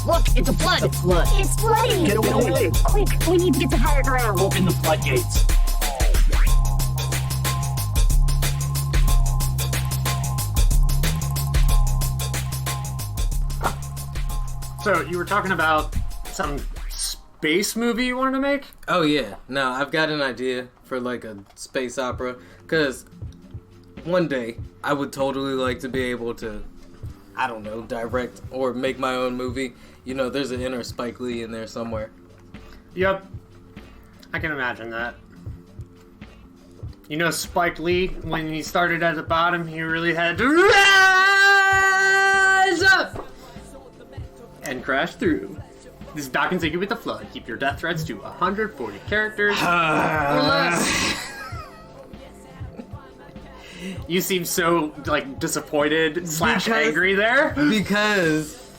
Look, it's a flood! The flood. It's flooding! Get away! Quick, we need to get to higher ground. Open the floodgates. So, you were talking about some space movie you wanted to make? Oh yeah, no, I've got an idea for like a space opera, because one day I would totally like to be able to, I don't know, direct or make my own movie. You know, there's an inner Spike Lee in there somewhere. Yep. I can imagine that. You know, Spike Lee, when he started at the bottom, he really had to rise up and crash through. This is Doc and Ziggy with the Flood. Keep your death threats to 140 characters or less. You seem so, like, disappointed / angry there. Because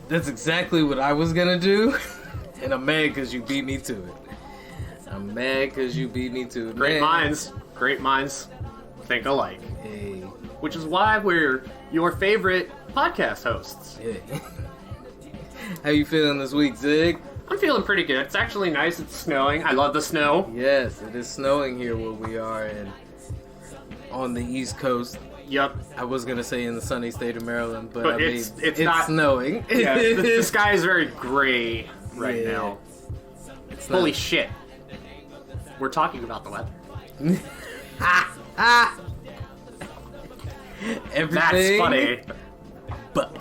that's exactly what I was gonna do, and I'm mad because you beat me to it. I'm mad because you beat me to it. Great Man. minds think alike. Hey, Which is why we're your favorite podcast hosts. yeah. How you feeling this week, Zig? I'm feeling pretty good. It's actually nice. It's snowing. I love the snow. Yes, it is snowing here where we are, and on the East Coast. Yep. I was gonna say in the sunny state of Maryland, but I it's mean, it's not snowing. Yeah, the sky is very gray right Yeah. now. It's Holy not- shit. We're talking about the weather. Everything. That's funny. But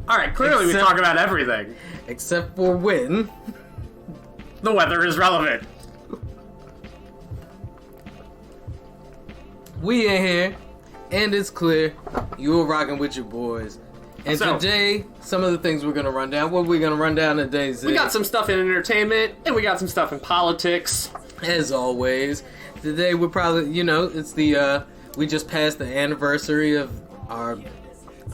Alright, clearly we Except- talk about everything. except for when The weather is relevant. we in here, and it's clear you were rocking with your boys. And So- today, some of the things we're gonna run down. What are we gonna run down today, Zig? We got some stuff in entertainment, and we got some stuff in politics. As always, today we're probably, you know, it's the, we just passed the anniversary of our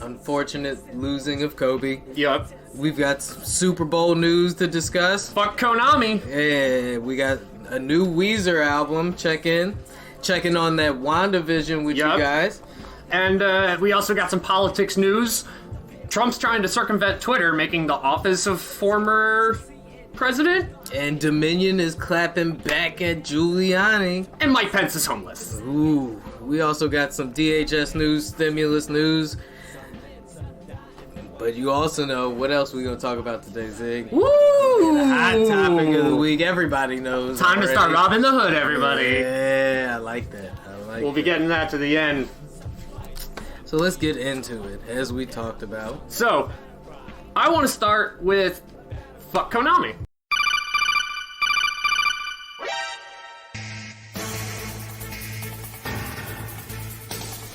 unfortunate losing of Kobe. Yup. We've got some Super Bowl news to discuss. Fuck Konami. Yeah, we got a new Weezer album. Checking on that WandaVision with Yup. you guys. And we also got some politics news. Trump's trying to circumvent Twitter, making the office of former president. And Dominion is clapping back at Giuliani. And Mike Pence is homeless. Ooh, we also got some DHS news, stimulus news. But you also know what else we gonna talk about today, Zig. Woo! Hot topic of the week. Everybody knows. Time to start already. robbing the hood, everybody. Yeah, I like that. We'll be getting that to the end. So let's get into it, as we talked about. So, I want to start with fuck Konami.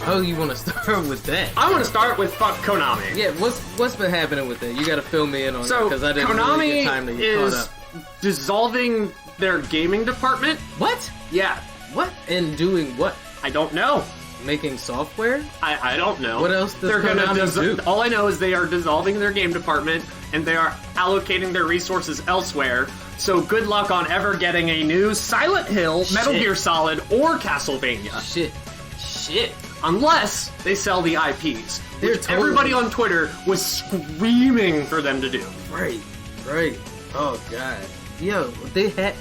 Oh, you want to start with that? I want to start with fuck Konami. Yeah, what's been happening with it? You got to fill me in on So, that because I didn't really Konami get time to get is caught up. dissolving their gaming department. What? Yeah, What? And doing what? I don't know. Making software? I don't know. What else does They're gonna Konami do? All I know is they are dissolving their game department and they are allocating their resources elsewhere. So good luck on ever getting a new Silent Hill, Metal Shit. Gear Solid, or Castlevania. Shit. Unless they sell the IPs, They're which totally- everybody on Twitter was screaming for them to do. Right. Oh god. Yo, they had.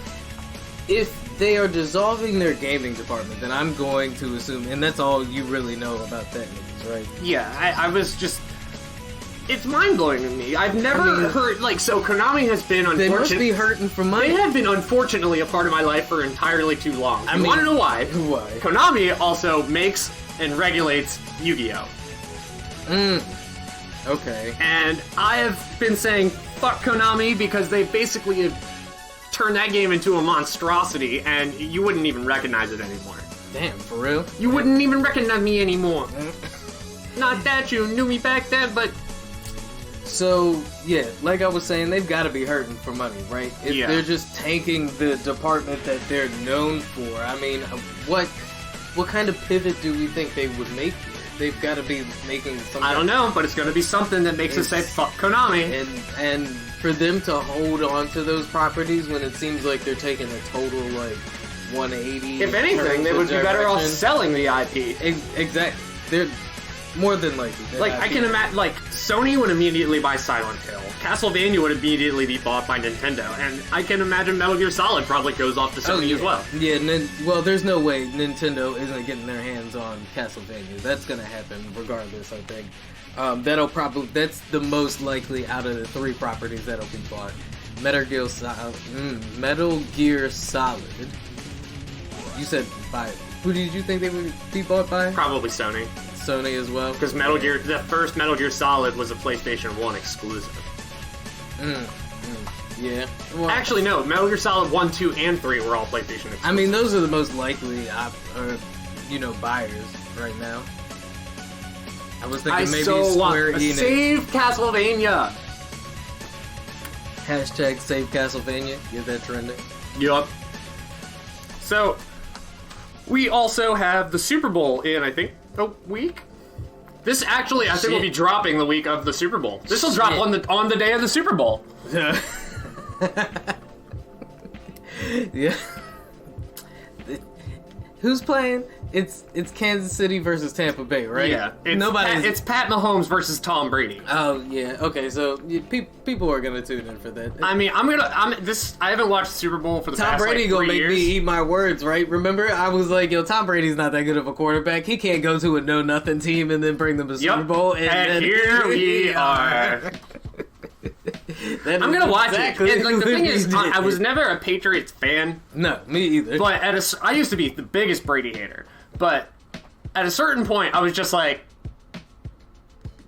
If they are dissolving their gaming department, then I'm going to assume, and that's all you really know about that news, right? Yeah, I was just... It's mind-blowing to me. I've never heard... Like, so Konami has been They must unfortunate... be hurting for money. They have been, unfortunately, a part of my life for entirely too long. I You mean- want to know why? Why? Konami also makes and regulates Yu-Gi-Oh! Okay. And I have been saying, fuck Konami, because they basically have turned that game into a monstrosity, and you wouldn't even recognize it anymore. Damn, for real? You wouldn't even recognize me anymore. Not that you knew me back then, but... So, yeah, like I was saying, they've got to be hurting for money, right? If Yeah. they're just tanking the department that they're known for, I mean, what kind of pivot do we think they would make here? They've got to be making some... I don't know, but it's going to be something that makes us say, fuck Konami. And for them to hold on to those properties when it seems like they're taking a total, like, 180... If anything, they would be better off selling the IP. Exactly. More than likely. Like, I can imagine, like, Sony would immediately buy Silent Hill. Castlevania would immediately be bought by Nintendo. And I can imagine Metal Gear Solid probably goes off to Sony as well. Yeah, well, there's no way Nintendo isn't getting their hands on Castlevania. That's gonna happen regardless, I think. That's the most likely out of the 3 properties that'll be bought. Metal Gear Solid. You said by... Who did you think they would be bought by? Probably Sony. Sony as well? Because the first Metal Gear Solid was a PlayStation 1 exclusive. Yeah. Well, actually, no. Metal Gear Solid 1, 2, and 3 were all PlayStation exclusive. I mean, those are the most likely, buyers right now. I was thinking maybe Square Enix. Save Castlevania! Hashtag save Castlevania. Get that trending. Yup. So, we also have the Super Bowl in, I think, a week? This actually, I think, will be dropping the week of the Super Bowl. This will drop on the day of the Super Bowl. Yeah. Yeah. Who's playing? It's Kansas City versus Tampa Bay, right? Yeah. It's Pat Mahomes versus Tom Brady. Oh yeah. Okay, so people are gonna tune in for that. I mean, I haven't watched the Super Bowl for the past, Tom Brady gonna 3 make me eat my words, right? Remember, I was like, yo, Tom Brady's not that good of a quarterback. He can't go to a know-nothing team and then bring them to Super Bowl. And here we are. I'm gonna watch it. And, like, the thing is, I was never a Patriots fan. No, me either. But I used to be the biggest Brady hater. But at a certain point, I was just like,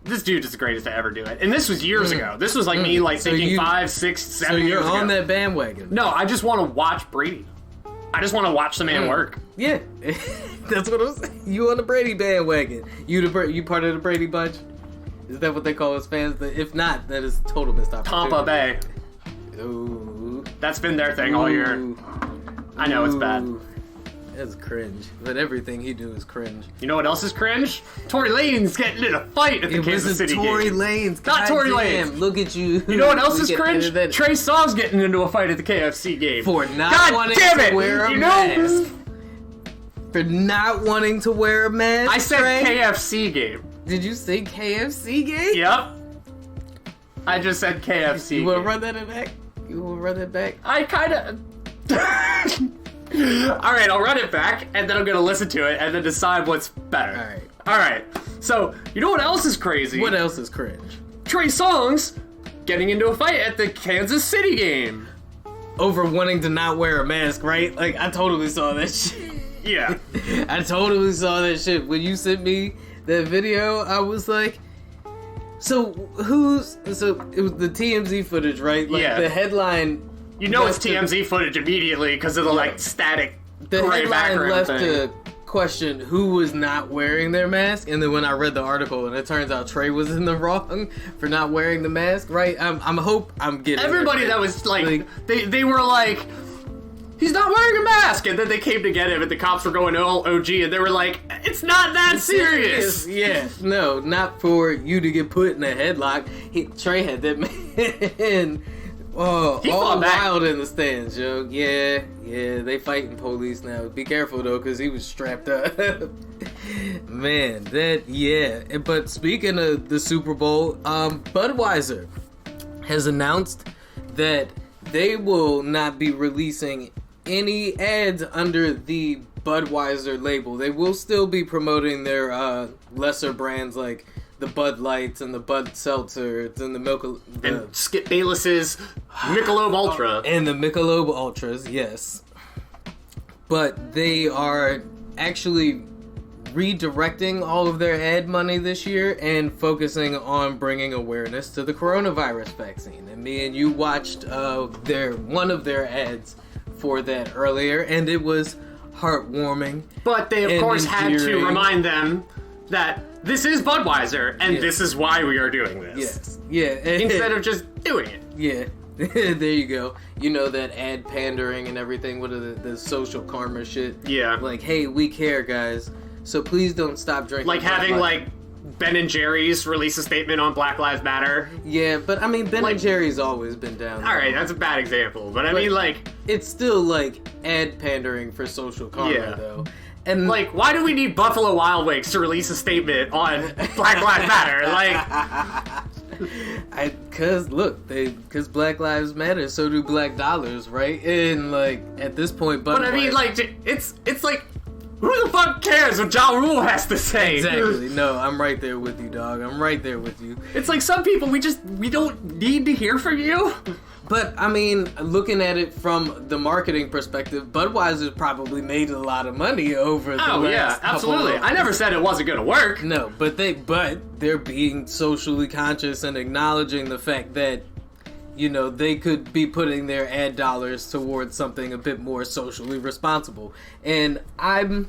this dude is the greatest to ever do it. And this was years ago. This was like me thinking 5, 6, 7 years ago. So you're on that bandwagon. No, I just want to watch Brady. I just want to watch the man work. Yeah, that's what I'm saying. You on the Brady bandwagon. You part of the Brady bunch? Is that what they call us fans? If not, that is a total missed opportunity. Tampa Bay. Ooh. That's been their thing all year. I know it's bad. That's cringe. But everything he do is cringe. You know what else is cringe? Tory Lane's getting in a fight at the Kansas City game. Tory Lane's. Not Tory Lane's. Look at you. You know what else is cringe? Trey Songz getting into a fight at the KFC game. For not wanting to wear a mask. For not wanting to wear a mask. I said KFC game. Did you say KFC game? Yep. I just said KFC game. You want to run that back? You want to run that back? I kind of... Alright, I'll run it back, and then I'm gonna listen to it, and then decide what's better. Alright. So, you know what else is crazy? What else is cringe? Trey Songz getting into a fight at the Kansas City game. Over wanting to not wear a mask, right? Like, I totally saw that shit. Yeah. I totally saw that shit. When you sent me that video, I was like, so it was the TMZ footage, right? Like, the headline... You know it's TMZ footage immediately because of the, static gray background left thing. to question who was not wearing their mask, and then when I read the article, and it turns out Trey was in the wrong for not wearing the mask, right? I'm getting everybody that was, they were like, he's not wearing a mask, and then they came to get him, and the cops were going all OG, and they were like, it's not that serious. Yeah, no, not for you to get put in a headlock. Trey had that man... Oh, all wild in the stands, yo. Yeah, they fighting police now. Be careful, though, because he was strapped up. Man, But speaking of the Super Bowl, Budweiser has announced that they will not be releasing any ads under the Budweiser label. They will still be promoting their lesser brands like the Bud Lights and the Bud Seltzers and and Skip Bayless's Michelob Ultra. And the Michelob Ultras, yes. But they are actually redirecting all of their ad money this year and focusing on bringing awareness to the coronavirus vaccine. And me and you watched one of their ads for that earlier, and it was heartwarming. But they, of course, had to remind them that this is Budweiser, and this is why we are doing this. Yes. Yeah. Instead of just doing it. Yeah. There you go. You know that ad pandering and everything, what are the social karma shit? Yeah. Like, hey, we care, guys. So please don't stop drinking. Like having, Ben and Jerry's release a statement on Black Lives Matter. Yeah, but I mean, Ben and Jerry's always been down there. Alright, that's a bad example. But I mean, it's still, ad pandering for social karma, though. And like, why do we need Buffalo Wild Wings to release a statement on Black Lives Matter? Like, cause Black Lives Matter, so do black dollars, right? And like at this point, but I mean, like, it's like, who the fuck cares what Ja Rule has to say? Exactly. No, I'm right there with you, dog. I'm right there with you. It's like some people we don't need to hear from you. But I mean, looking at it from the marketing perspective, Budweiser probably made a lot of money over the last absolutely. couple of... I never said it wasn't gonna work. No, but they're being socially conscious and acknowledging the fact that, you know, they could be putting their ad dollars towards something a bit more socially responsible. And I'm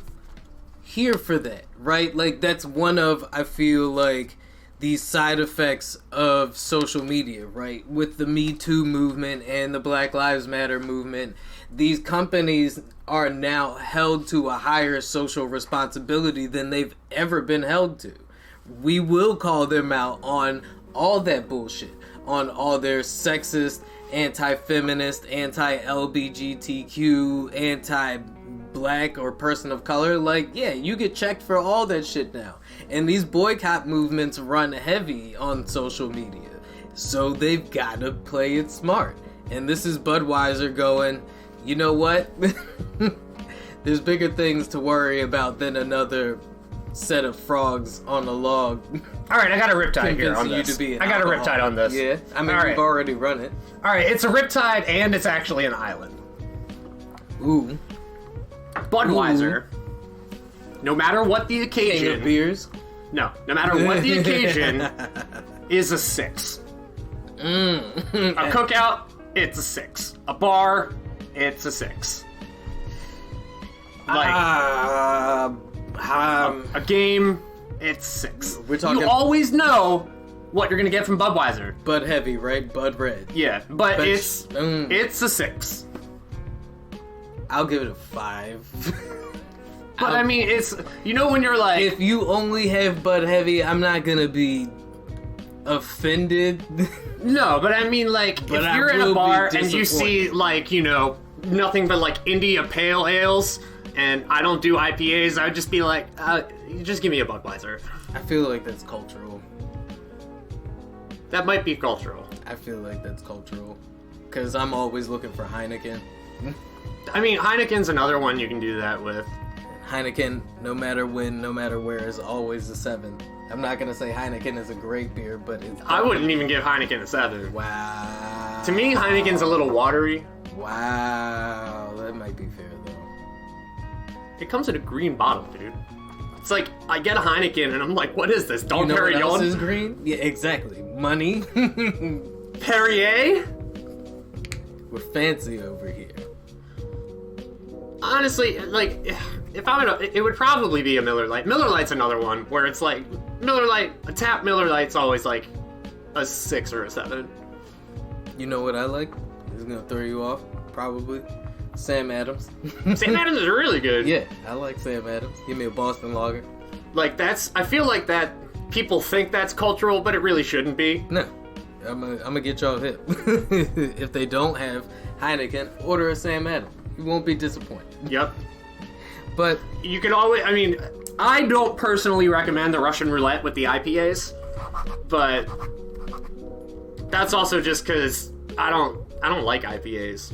here for that, right? Like, that's one of, I feel like, these side effects of social media, right? With the Me Too movement and the Black Lives Matter movement, these companies are now held to a higher social responsibility than they've ever been held to. We will call them out on all that bullshit, on all their sexist, anti-feminist, anti-LGBTQ, anti-black or person of color. Like, yeah, you get checked for all that shit now. And these boycott movements run heavy on social media. So they've got to play it smart. And this is Budweiser going, you know what? There's bigger things to worry about than another set of frogs on a log. All right, I got a riptide here on this. I got a riptide on this. Yeah, I mean, we've already run it. All right, it's a riptide and it's actually an island. Ooh. Budweiser. Ooh. No matter what the occasion. King of beers. No matter what the occasion, is a 6. A cookout, it's a 6. A bar, it's a 6. Like a game, it's 6. We're talking. You always know what you're gonna get from Budweiser. Bud Heavy, right? Bud Red. Yeah, but it's a 6. I'll give it a 5. But I mean, it's, you know, when you're like, if you only have Bud Heavy, I'm not gonna be offended. No, but I mean, like, if you're in a bar and you see, like, you know, nothing but like India Pale Ales, and I don't do IPAs, I'd just be like, just give me a Budweiser. I feel like that's cultural. That might be cultural. I feel like that's cultural, because I'm always looking for Heineken. I mean, Heineken's another one you can do that with. Heineken, no matter when, no matter where, is always a 7. I'm not gonna say Heineken is a great beer, but it's... I wouldn't even give Heineken a 7. Wow. To me, Heineken's a little watery. Wow, that might be fair, though. It comes in a green bottle, dude. It's like, I get a Heineken, and I'm like, what is this? Dom Perignon? You know what else is green? Yeah, exactly. Money. Perrier? We're fancy over here. Honestly, like, if I'm gonna, it would probably be a Miller Lite. Miller Lite's another one where it's like, Miller Lite, a tap Miller Lite's always like a 6 or a 7. You know what I like? It's gonna throw you off, probably. Sam Adams. Sam Adams is really good. Yeah, I like Sam Adams. Give me a Boston Lager. Like, I feel like that, people think that's cultural, but it really shouldn't be. No. I'm gonna get y'all hip. If they don't have Heineken, order a Sam Adams. You won't be disappointed. Yep. But you can always, I mean, I don't personally recommend the Russian roulette with the IPAs, but that's also just because I don't like IPAs.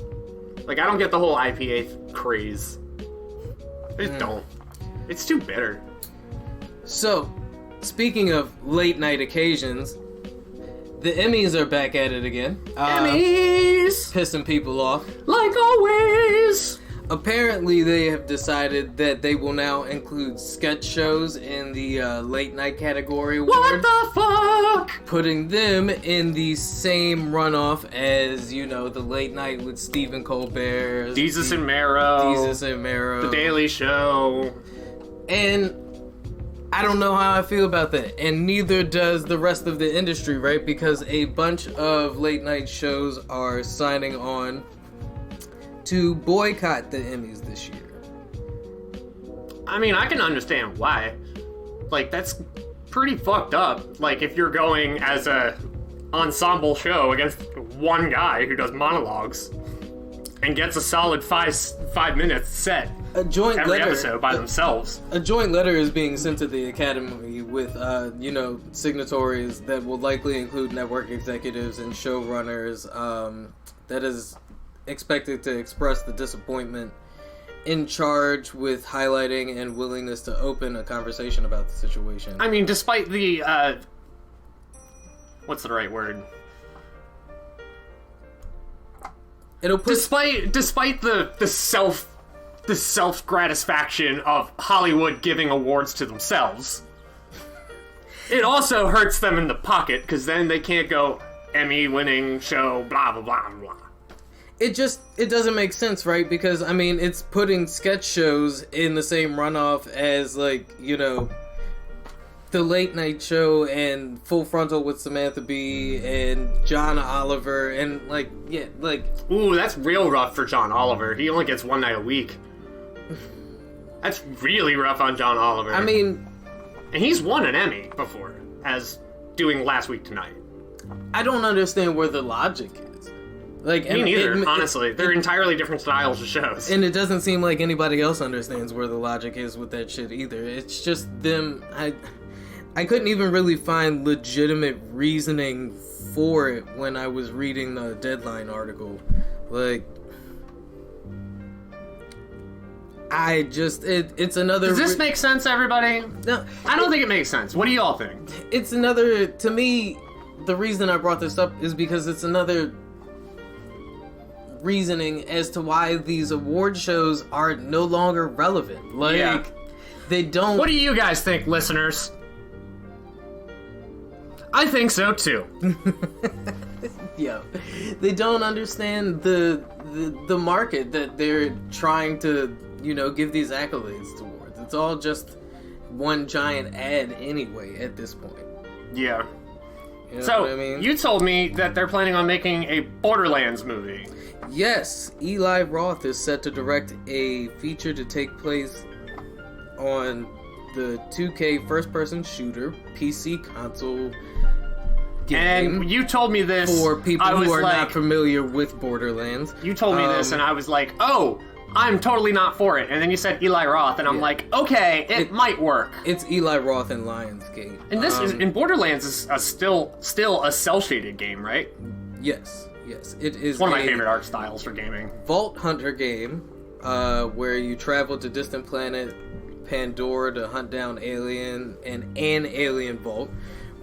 Like, I don't get the whole IPA craze. I just don't. It's too bitter. So, speaking of late night occasions, the Emmys are back at it again. Emmys! Pissing people off. Like always! Apparently, they have decided that they will now include sketch shows in the late night category award. What the fuck? Putting them in the same runoff as, you know, the late night with Stephen Colbert. Jesus and Mero. The Daily Show. And I don't know how I feel about that. And neither does the rest of the industry, right? Because a bunch of late night shows are signing on to boycott the Emmys this year. I mean, I can understand why. Like, that's pretty fucked up. Like, if you're going as a ensemble show against one guy who does monologues and gets a solid five minutes set, A joint every letter, episode by themselves. A joint letter is being sent to the Academy with, signatories that will likely include network executives and showrunners. That is expected to express the disappointment in charge with highlighting and willingness to open a conversation about the situation. I mean, despite the, what's the right word? Despite the self gratification of Hollywood giving awards to themselves, it also hurts them in the pocket because then they can't go Emmy-winning show, blah blah blah blah. It doesn't make sense, right? Because I mean, it's putting sketch shows in the same runoff as the Late Night Show and Full Frontal with Samantha Bee and John Oliver and Ooh, that's real rough for John Oliver. He only gets one night a week. That's really rough on John Oliver. I mean, and he's won an Emmy before as doing Last Week Tonight. I don't understand where the logic is. Me neither, honestly. They're entirely different styles of shows. And it doesn't seem like anybody else understands where the logic is with that shit either. It's just them. I couldn't even really find legitimate reasoning for it when I was reading the Deadline article. It's another... Does this make sense, everybody? No. I don't think it makes sense. What do y'all think? It's another... To me, the reason I brought this up is because it's another reasoning as to why these award shows are no longer relevant. They don't... What do you guys think, listeners? I think so, too. Yeah. They don't understand the market that they're trying to, give these accolades towards. It's all just one giant ad anyway at this point. Yeah. You know so, what I mean? You told me that they're planning on making a Borderlands movie. Yes. Eli Roth is set to direct a feature to take place on the 2K first-person shooter PC console game. And you told me this for people who are not familiar with Borderlands. You told me this, and I was like, "Oh, I'm totally not for it." And then you said Eli Roth, and I'm like, "Okay, it might work." It's Eli Roth and Lionsgate. And this in Borderlands is still a cel-shaded game, right? Yes, it is. It's one of my favorite art styles for gaming. Vault Hunter game, where you travel to distant planet Pandora to hunt down an alien vault,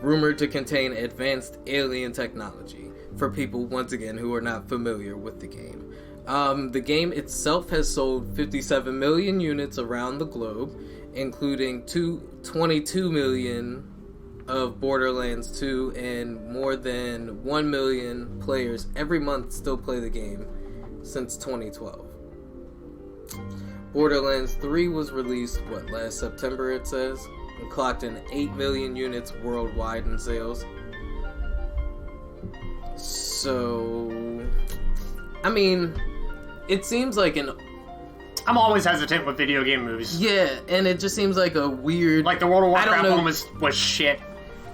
rumored to contain advanced alien technology, for people, once again, who are not familiar with the game. The game itself has sold 57 million units around the globe, including 22 million of Borderlands 2, and more than 1 million players every month still play the game since 2012. Borderlands 3 was released, last September it says, and clocked in 8 million units worldwide in sales. So, I mean, it seems like I'm always hesitant with video game movies. Yeah, and it just seems like a weird... Like the World of Warcraft one was shit.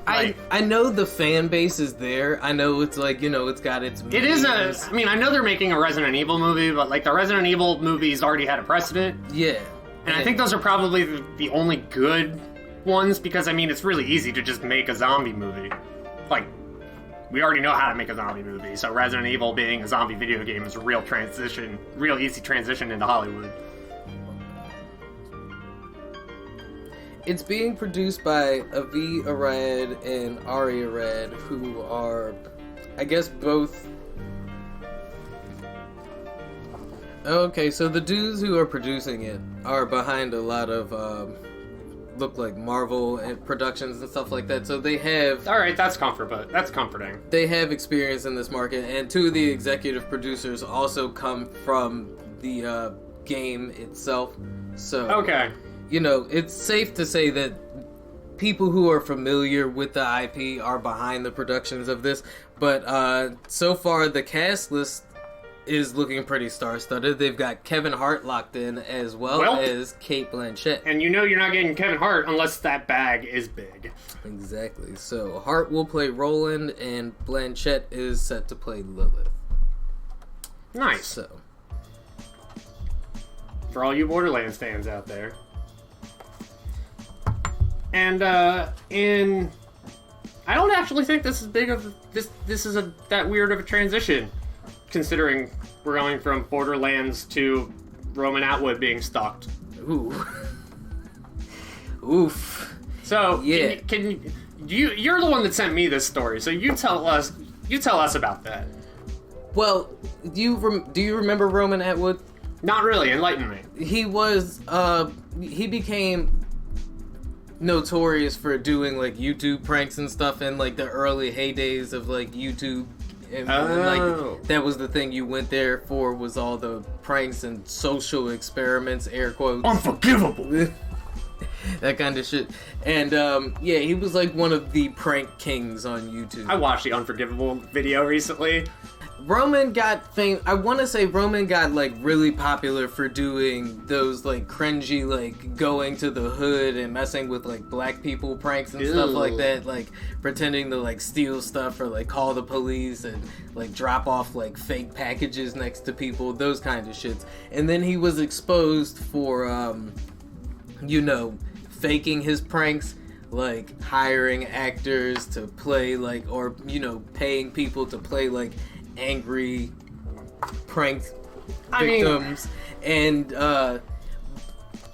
I know the fan base is there. I know it's it's got its... It is I know they're making a Resident Evil movie, but the Resident Evil movies already had a precedent. Yeah. And I think those are probably the only good ones, because it's really easy to just make a zombie movie. We already know how to make a zombie movie, so Resident Evil being a zombie video game is a real easy transition into Hollywood. It's being produced by Avi Arad and Ari Arad, who are, I guess, both... Okay, so the dudes who are producing it are behind a lot of, look like Marvel and productions and stuff like that, so they have... Alright, that's comforting. They have experience in this market, and two of the executive producers also come from the, game itself, so... Okay. It's safe to say that people who are familiar with the IP are behind the productions of this, but so far the cast list is looking pretty star-studded. They've got Kevin Hart locked in, as well as Cate Blanchett. And you're not getting Kevin Hart unless that bag is big. Exactly. So Hart will play Roland, and Blanchett is set to play Lilith. Nice. So... for all you Borderlands fans out there. And I don't actually think this is big of this. This is that weird of a transition, considering we're going from Borderlands to Roman Atwood being stalked. Ooh. Oof. So yeah, you're the one that sent me this story, so you tell us about that. Well, do you remember Roman Atwood? Not really. Enlighten me. He became notorious for doing like YouTube pranks and stuff in like the early heydays of like YouTube. And like that was the thing you went there for, was all the pranks and social experiments, air quotes. Unforgivable. That kind of shit. And yeah, he was like one of the prank kings on YouTube. I watched the Unforgivable video recently. Roman got I want to say Roman got like really popular for doing those like cringy, like going to the hood and messing with like black people pranks and stuff like that, like pretending to like steal stuff or like call the police and like drop off like fake packages next to people, those kinds of shits. And then he was exposed for faking his pranks, like hiring actors to play like, or paying people to play like angry prank victims. And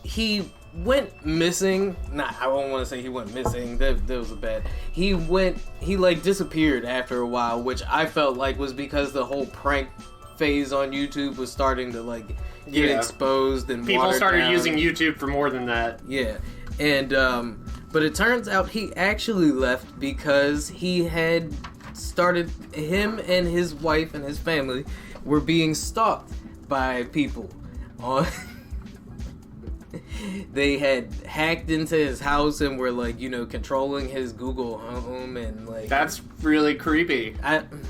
he went missing. I don't want to say he went missing, that was a bad. He like disappeared after a while, which I felt like was because the whole prank phase on YouTube was starting to like get exposed, and people started down. Using YouTube for more than that. Yeah. And but it turns out he actually left because he had started, him and his wife and his family were being stalked by people on they had hacked into his house and were like controlling his Google Home, and like that's really creepy.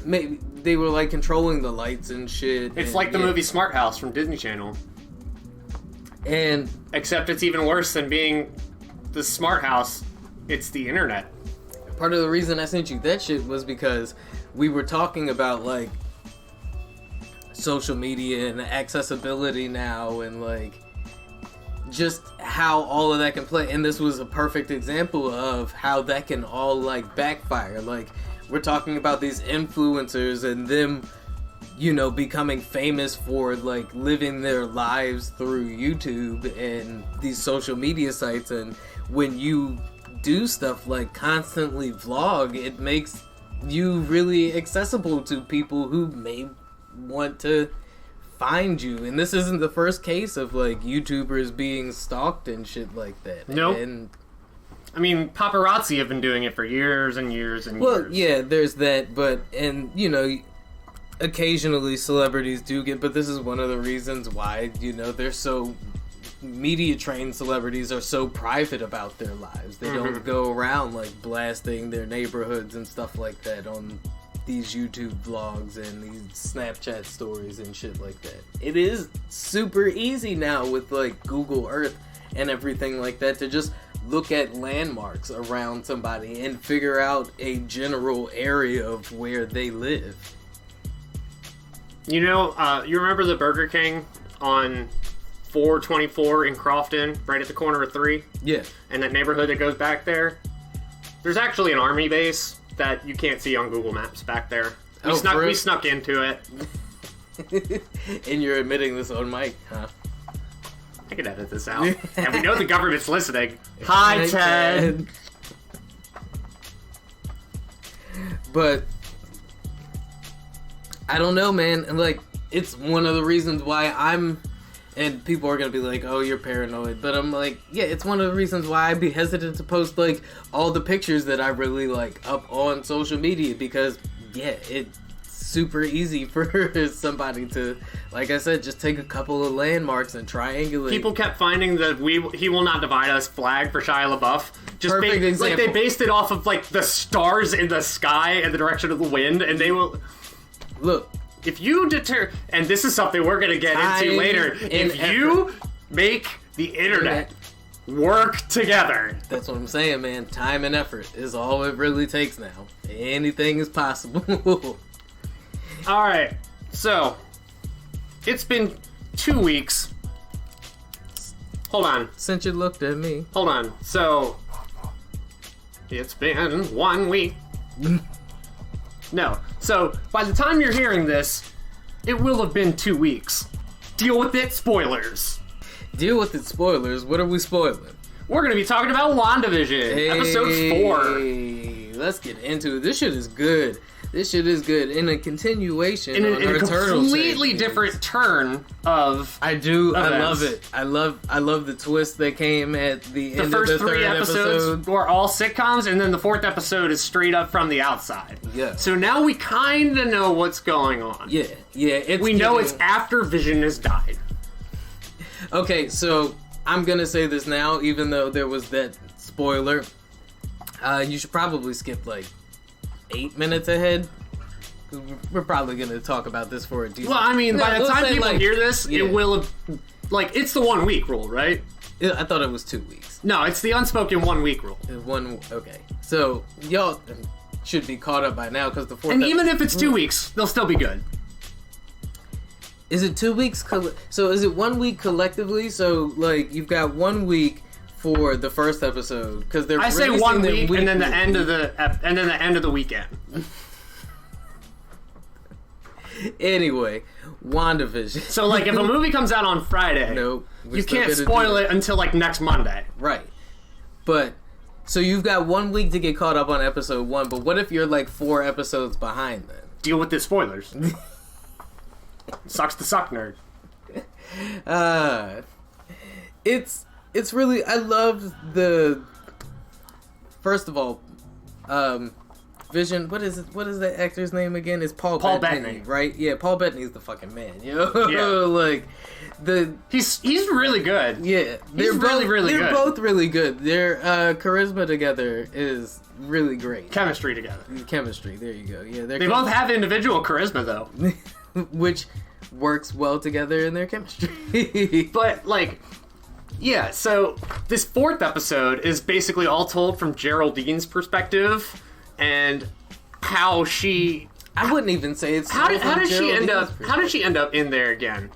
Maybe they were like controlling the lights and shit. It's like the movie Smart House from Disney Channel, and except it's even worse than being the Smart House. It's the internet. Part of the reason I sent you that shit was because we were talking about like social media and accessibility now, and like just how all of that can play. And this was a perfect example of how that can all like backfire. Like we're talking about these influencers and them becoming famous for like living their lives through YouTube and these social media sites, and when you do stuff like constantly vlog, it makes you really accessible to people who may want to find you. And this isn't the first case of like YouTubers being stalked and shit like that. Nope. And I mean, paparazzi have been doing it for years and years and years. Well, yeah, there's that, but occasionally celebrities do get, but this is one of the reasons why they're so media trained. Celebrities are so private about their lives. They don't go around like blasting their neighborhoods and stuff like that on these YouTube vlogs and these Snapchat stories and shit like that. It is super easy now with like Google Earth and everything like that to just look at landmarks around somebody and figure out a general area of where they live. You remember the Burger King on 424 in Crofton, right at the corner of 3? Yeah. And that neighborhood that goes back there? There's actually an army base that you can't see on Google Maps back there. We snuck into it. And you're admitting this on mic, huh? I can edit this out. And we know the government's listening. Hi, Ted! But I don't know, man. Like, it's one of the reasons why and people are gonna be like, oh, you're paranoid. But I'm like, yeah, it's one of the reasons why I'd be hesitant to post like all the pictures that I really like up on social media, because yeah, it's super easy for somebody to, like I said, just take a couple of landmarks and triangulate. People kept finding the "He Will Not Divide Us" flag for Shia LaBeouf. Perfect example. Like they based it off of like the stars in the sky and the direction of the wind, and they will look. If you and this is something we're gonna get into later, if you make the internet work together. That's what I'm saying, man. Time and effort is all it really takes now. Anything is possible. Alright, so it's been 2 weeks Hold on. Since you looked at me. Hold on. So, it's been 1 week. No. So, by the time you're hearing this, it will have been 2 weeks. Deal with it, spoilers. Deal with it, spoilers. What are we spoiling? We're going to be talking about WandaVision, episode 4. Let's get into it. This shit is good. This shit is good. In a continuation In on a our Turtle completely segment. different turn of I do. I events. love it. I love the twist that came at the end first of the 3 third episodes were all sitcoms, and then the 4th episode is straight up from the outside. Yeah. So now we kind of know what's going on. Yeah. We know it's after Vision has died. Okay, so I'm gonna say this now, even though there was that spoiler. You should probably skip like 8 minutes ahead. We're probably gonna talk about this for a decent. Well, I mean, by the let's time say, people like, hear this, yeah. it will have... Like, it's the 1 week rule, right? I thought it was 2 weeks. No, it's the unspoken 1 week rule. Okay, so y'all should be caught up by now because the 4th. And even if it's 2 weeks, they'll still be good. Is it 2 weeks? So is it 1 week collectively? So like you've got 1 week for the first episode because they're. I say releasing 1 their week, and then the weekly- end of the weekend. Anyway, WandaVision. So, like, if a movie comes out on Friday, Nope, we're you still can't gonna do spoil that. it until, like, next Monday. Right. But so you've got 1 week to get caught up on episode 1. But what if you're like 4 episodes behind then? Deal with the spoilers. Sucks to suck, nerd. It's really, I love the, first of all, Vision, what is that actor's name again? It's Paul Bettany, right? Yeah, Paul Bettany's the fucking man, yo. Yeah. Like He's really good. yeah, He's really good. They're both really good. Their charisma together is really great. Chemistry together. Chemistry, there you go. Yeah, They both have individual charisma, though. which works well together in their chemistry. But, like, yeah, so this 4th episode is basically all told from Geraldine's perspective and how she... I wouldn't even say it's How did she end up? Geraldine's How did she end up in there again?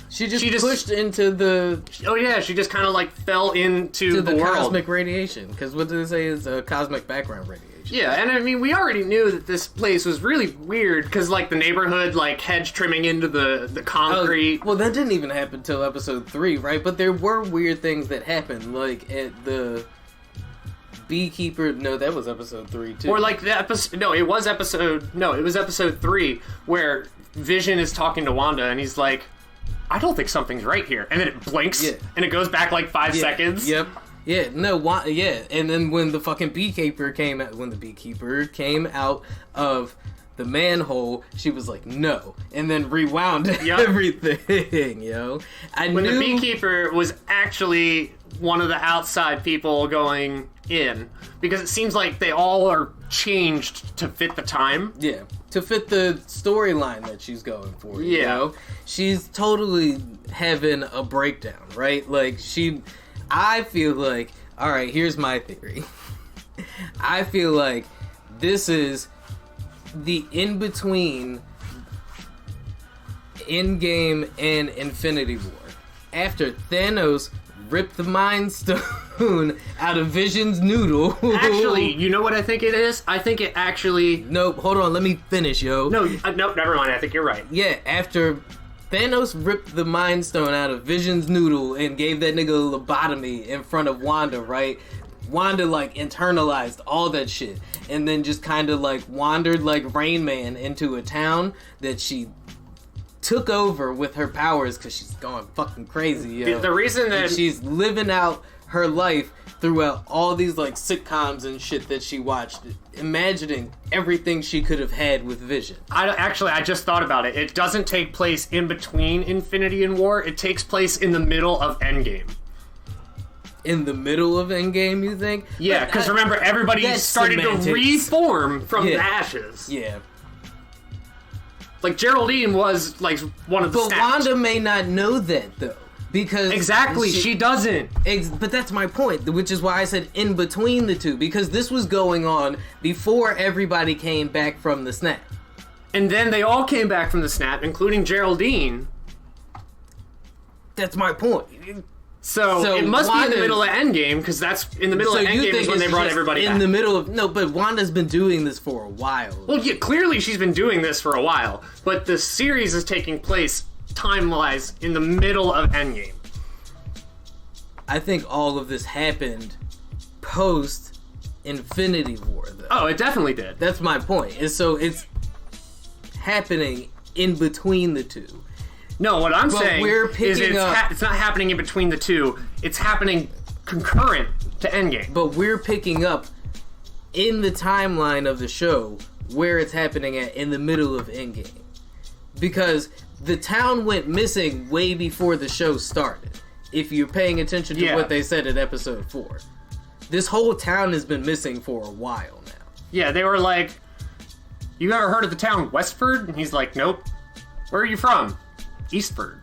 She just She pushed into the Oh yeah, she just kind of like fell into to the the world. cosmic radiation, because what do they say is a cosmic background radiation? Yeah, and I mean, we already knew that this place was really weird because, like, the neighborhood, like, hedge trimming into the concrete. Well, that didn't even happen till episode 3, right? But there were weird things that happened, like at the beekeeper. No, that was episode 3 too. Or like the episode. No, it was episode 3 where Vision is talking to Wanda and he's like, "I don't think something's right here," and then it blinks and it goes back like 5 seconds. Yep. Yeah, no, yeah, and then when the fucking beekeeper came out, of the manhole, she was like, "No," and then rewound everything, yo. When the beekeeper was actually one of the outside people going in, because it seems like they all are changed to fit the time. Yeah, to fit the storyline that she's going for. You Yeah. know? She's totally having a breakdown, right? Like, I feel like, alright, here's my theory. I feel like this is the in-between Endgame and Infinity War. After Thanos ripped the Mind Stone out of Vision's noodle. Actually, you know what I think it is? I think it actually... Nope, hold on, let me finish, yo. No, never mind. I think you're right. Yeah, after Thanos ripped the Mind Stone out of Vision's noodle and gave that nigga a lobotomy in front of Wanda, right? Wanda, like, internalized all that shit and then just kind of, like, wandered like Rain Man into a town that she took over with her powers because she's going fucking crazy, yo. The reason that... And she's living out her life throughout all these, like, sitcoms and shit that she watched, imagining everything she could have had with Vision. I just thought about it. It doesn't take place in between Infinity and War. It takes place in the middle of Endgame. In the middle of Endgame, you think? Yeah, because remember, everybody that's started semantics. to reform from the Yeah. ashes. Yeah. Like, Geraldine was, like, one of the But snaps. Wanda may not know that, though. Because... Exactly, she doesn't. But that's my point, which is why I said in between the two. Because this was going on before everybody came back from the snap. And then they all came back from the snap, including Geraldine. That's my point. So it must be in the middle of Endgame, because that's in the middle of Endgame is when they brought everybody back. In the middle of... No, but Wanda's been doing this for a while. Well, yeah, clearly she's been doing this for a while, but the series is taking place, time-wise, in the middle of Endgame. I think all of this happened post Infinity War, though. Oh, it definitely did. That's my point. And so it's happening in between the two. No, what I'm saying is it's not happening in between the two. It's happening concurrent to Endgame. But we're picking up in the timeline of the show where it's happening at in the middle of Endgame. Because the town went missing way before the show started. If you're paying attention to what they said in episode 4. This whole town has been missing for a while now. Yeah, they were like, you ever heard of the town Westford? And he's like, nope. Where are you from? Eastford.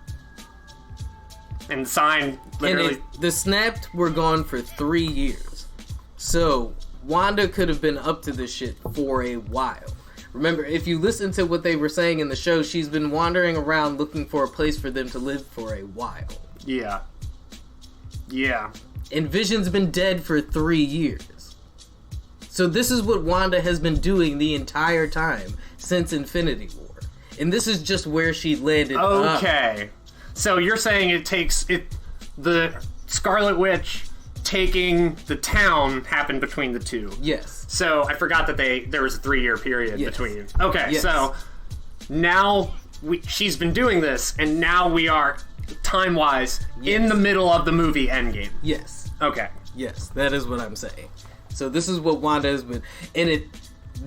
And sign literally. And the Snapped were gone for 3 years. So Wanda could have been up to this shit for a while. Remember, if you listen to what they were saying in the show, she's been wandering around looking for a place for them to live for a while. Yeah. Yeah. And Vision's been dead for 3 years. So this is what Wanda has been doing the entire time since Infinity War. And this is just where she landed Okay. So you're saying it takes the Scarlet Witch taking the town happened between the two. Yes. So I forgot that there was a 3-year period between. Okay, yes. So now she's been doing this, and now we are time-wise in the middle of the movie Endgame. Yes. Okay. Yes, that is what I'm saying. So this is what Wanda has been, and it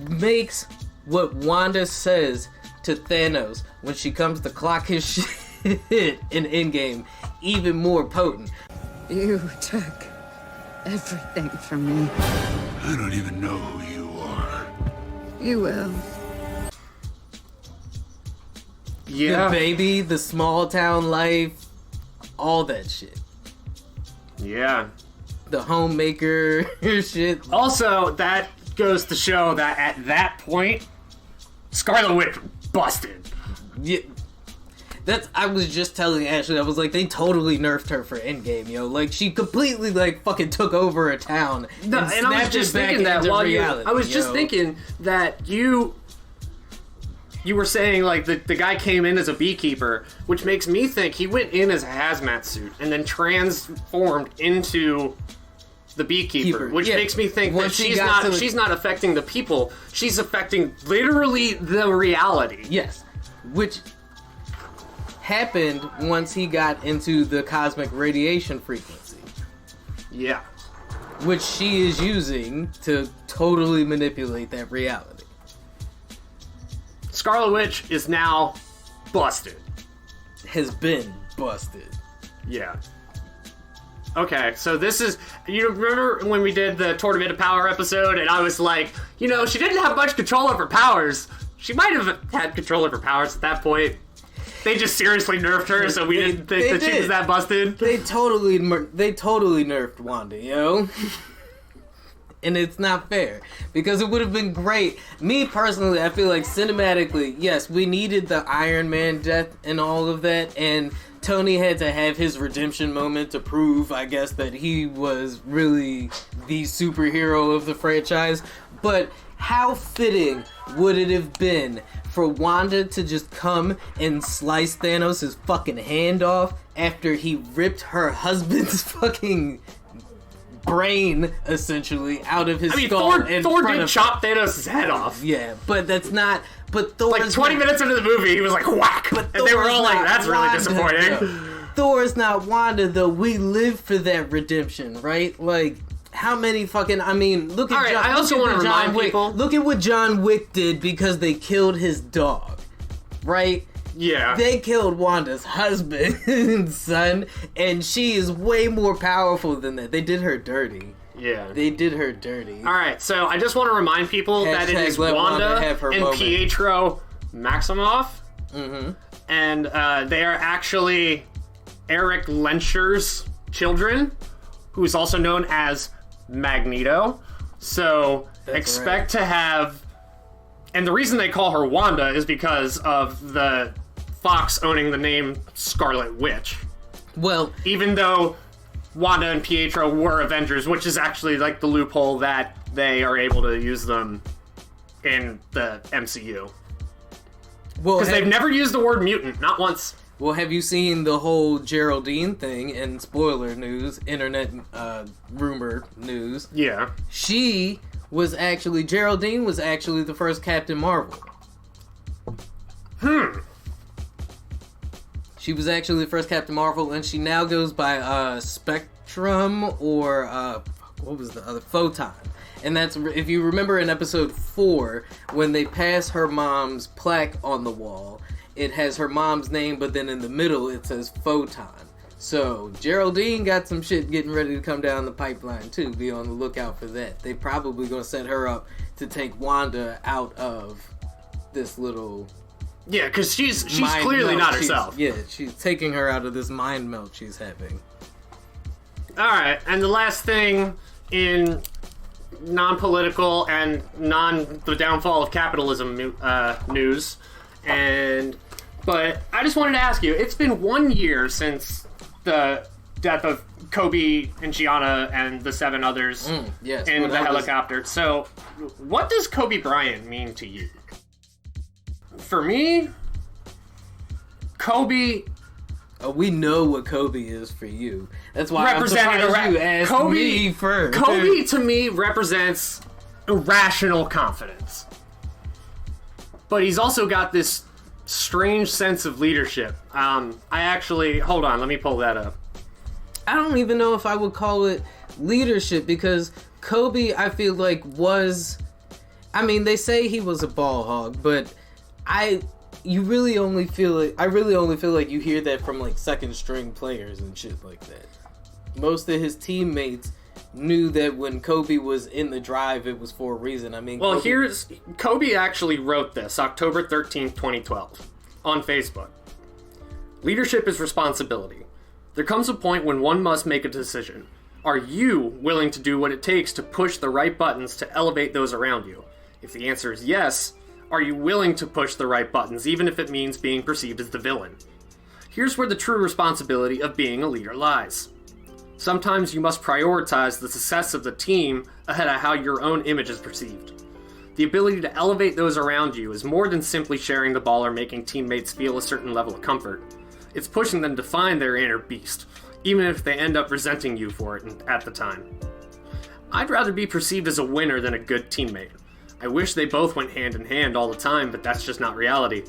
makes what Wanda says to Thanos when she comes to clock his shit in Endgame even more potent. You took everything from me. I don't even know who you are. You will. Yeah. The baby, the small town life, all that shit. Yeah. The homemaker shit. Also, that goes to show that at that point, Scarlet Witch busted. Yeah. I was just telling Ashley, I was like, they totally nerfed her for Endgame, yo. Like, she completely, like, fucking took over a town. No, and I was just thinking that while reality, I was just thinking that you were saying, like, the guy came in as a beekeeper, which makes me think he went in as a hazmat suit and then transformed into the beekeeper, which makes me think that she's not affecting the people. She's affecting literally the reality. Yes. Which happened once he got into the cosmic radiation frequency. Yeah. Which she is using to totally manipulate that reality. Scarlet Witch is now busted. Has been busted. Yeah. Okay, so this is... You remember when we did the Tournament of Power episode, and I was like, you know, she didn't have much control over powers. She might have had control over powers at that point. They just seriously nerfed her, so we didn't think that she was that busted. They totally nerfed Wanda, yo. And it's not fair, because it would have been great. Me personally, I feel like cinematically, yes, we needed the Iron Man death and all of that, and Tony had to have his redemption moment to prove, I guess, that he was really the superhero of the franchise. But how fitting would it have been for Wanda to just come and slice Thanos' fucking hand off after he ripped her husband's fucking brain, essentially, out of his skull? Thor did chop Thanos' head off. Yeah, but that's not... But Thor's like 20 minutes into the movie, he was like, whack! And they were all like, that's really disappointing. Though. Thor's not Wanda, though. We live for that redemption, right? Like, how many fucking... I mean, look at John... I also want to remind people... Look at what John Wick did because they killed his dog, right? Yeah. They killed Wanda's husband and son, and she is way more powerful than that. They did her dirty. Yeah. They did her dirty. Alright, so I just want to remind people that it is Wanda and moment. Pietro Maximoff. Mm-hmm. And they are actually Eric Lensher's children, who's also known as Magneto. So expect to have... And the reason they call her Wanda is because of the Fox owning the name Scarlet Witch. Well... Even though Wanda and Pietro were Avengers, which is actually like the loophole that they are able to use them in the MCU. Well, Because they've never used the word mutant, not once. Well, have you seen the whole Geraldine thing in spoiler news, internet rumor news? Yeah. Geraldine was actually the first Captain Marvel. She was actually the first Captain Marvel, and she now goes by Spectrum or what was the other? Photon. And that's, if you remember in episode 4, when they pass her mom's plaque on the wall, it has her mom's name, but then in the middle it says Photon. So Geraldine got some shit getting ready to come down the pipeline too. Be on the lookout for that. They probably gonna set her up to take Wanda out of this little... Yeah, because she's clearly not herself. She's taking her out of this mind melt she's having. Alright, and the last thing in non-political and the downfall of capitalism news, but I just wanted to ask you, it's been 1 year since the death of Kobe and Gianna and the 7 others in the helicopter. So, what does Kobe Bryant mean to you? For me, Kobe... we know what Kobe is for you. That's why represented I'm surprised you asked me first. Kobe, to me, represents irrational confidence. But he's also got this strange sense of leadership. Hold on, let me pull that up. I don't even know if I would call it leadership, because Kobe, I feel like, they say he was a ball hog, but I really only feel like you hear that from like second string players and shit like that. Most of his teammates knew that when Kobe was in the drive, it was for a reason. Kobe actually wrote this October 13th, 2012 on Facebook. Leadership is responsibility. There comes a point when one must make a decision. Are you willing to do what it takes to push the right buttons to elevate those around you? If the answer is yes, are you willing to push the right buttons, even if it means being perceived as the villain? Here's where the true responsibility of being a leader lies. Sometimes you must prioritize the success of the team ahead of how your own image is perceived. The ability to elevate those around you is more than simply sharing the ball or making teammates feel a certain level of comfort. It's pushing them to find their inner beast, even if they end up resenting you for it at the time. I'd rather be perceived as a winner than a good teammate. I wish they both went hand in hand all the time, but that's just not reality.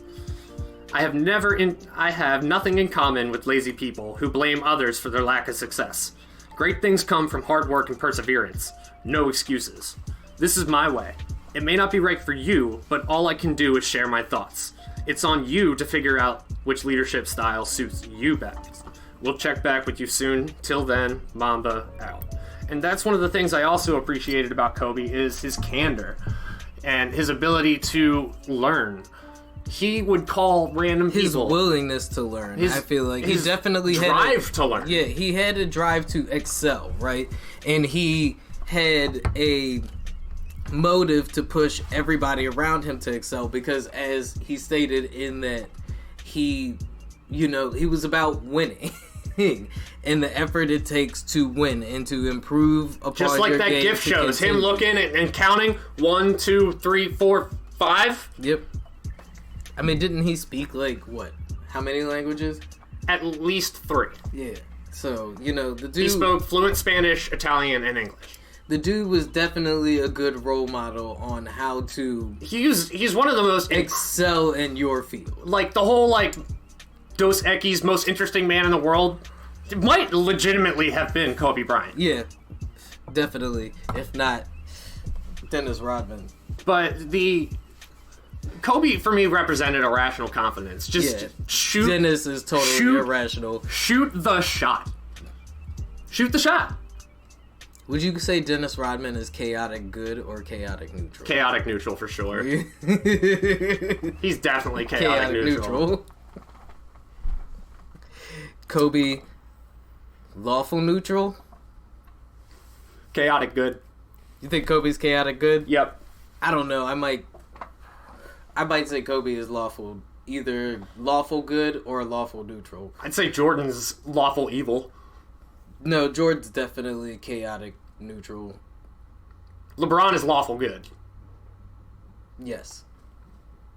I have nothing in common with lazy people who blame others for their lack of success. Great things come from hard work and perseverance. No excuses. This is my way. It may not be right for you, but all I can do is share my thoughts. It's on you to figure out which leadership style suits you best. We'll check back with you soon. Till then, Mamba out. And that's one of the things I also appreciated about Kobe is his candor and his ability to learn. He would call random people. His willingness to learn. I feel like he definitely had drive to learn. Yeah, he had a drive to excel, right? And he had a motive to push everybody around him to excel, because as he stated in that, he was about winning. And the effort it takes to win and to improve upon just like your that game gift shows, him looking and counting 1, 2, 3, 4, 5. Yep. I mean, didn't he speak like what? How many languages? At least 3. Yeah. So the dude. He spoke fluent Spanish, Italian, and English. The dude was definitely a good role model on how to. He's one of the most excel in your field. Like the whole Dos Equis most interesting man in the world. It might legitimately have been Kobe Bryant. Yeah, definitely. If not, Dennis Rodman. But Kobe, for me, represented irrational confidence. Shoot. Dennis is totally irrational. Shoot the shot. Shoot the shot. Would you say Dennis Rodman is chaotic good or chaotic neutral? Chaotic neutral, for sure. He's definitely chaotic neutral. Kobe, lawful neutral? Chaotic good. You think Kobe's chaotic good? Yep. I don't know. I might say Kobe is lawful, either lawful good or lawful neutral. I'd say Jordan's lawful evil. No, Jordan's definitely chaotic neutral. LeBron is lawful good. Yes.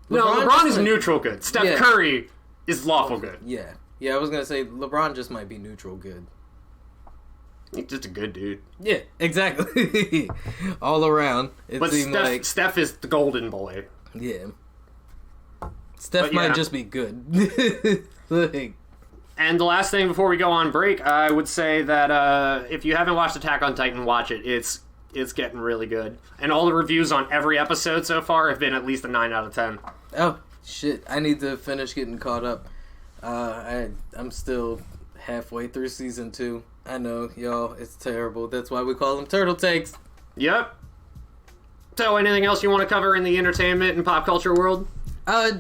No, LeBron is might... neutral good. Steph Curry is lawful good. Yeah. Yeah, I was going to say LeBron just might be neutral good. He's just a good dude. Yeah, exactly. All around. But Steph is the golden boy. Yeah. Steph might just be good. Like... And the last thing before we go on break, I would say that if you haven't watched Attack on Titan, watch it. It's getting really good. And all the reviews on every episode so far have been at least a 9 out of 10. Oh, shit. I need to finish getting caught up. I'm still halfway through season 2. I know, y'all, it's terrible. That's why we call them turtle takes. Yep. So, anything else you want to cover in the entertainment and pop culture world?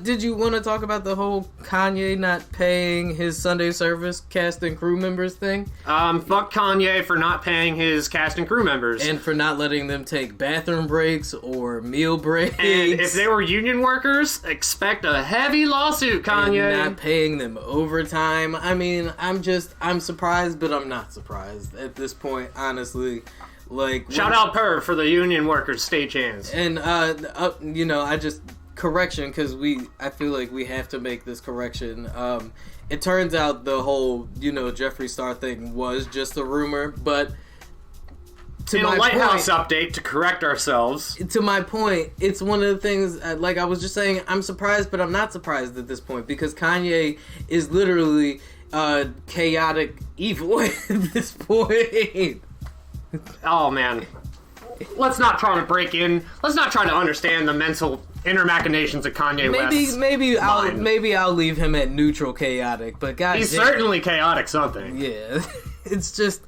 Did you want to talk about the whole Kanye not paying his Sunday service cast and crew members thing? Fuck Kanye for not paying his cast and crew members. And for not letting them take bathroom breaks or meal breaks. And if they were union workers, expect a heavy lawsuit, Kanye. And not paying them overtime. I mean, I'm surprised, but I'm not surprised at this point, honestly. Like, shout out Perv for the union workers' state chance. And, correction, because I feel like we have to make this correction. It turns out the whole, Jeffree Star thing was just a rumor, but in a Lighthouse update to correct ourselves. To my point, it's one of the things, like I was just saying, I'm surprised, but I'm not surprised at this point, because Kanye is literally chaotic evil at this point. Oh, man. Let's not try to break in. Let's not try to understand the mental inner machinations of Kanye West. Maybe I'll leave him at neutral chaotic, but guys, he's certainly chaotic something. Yeah, it's just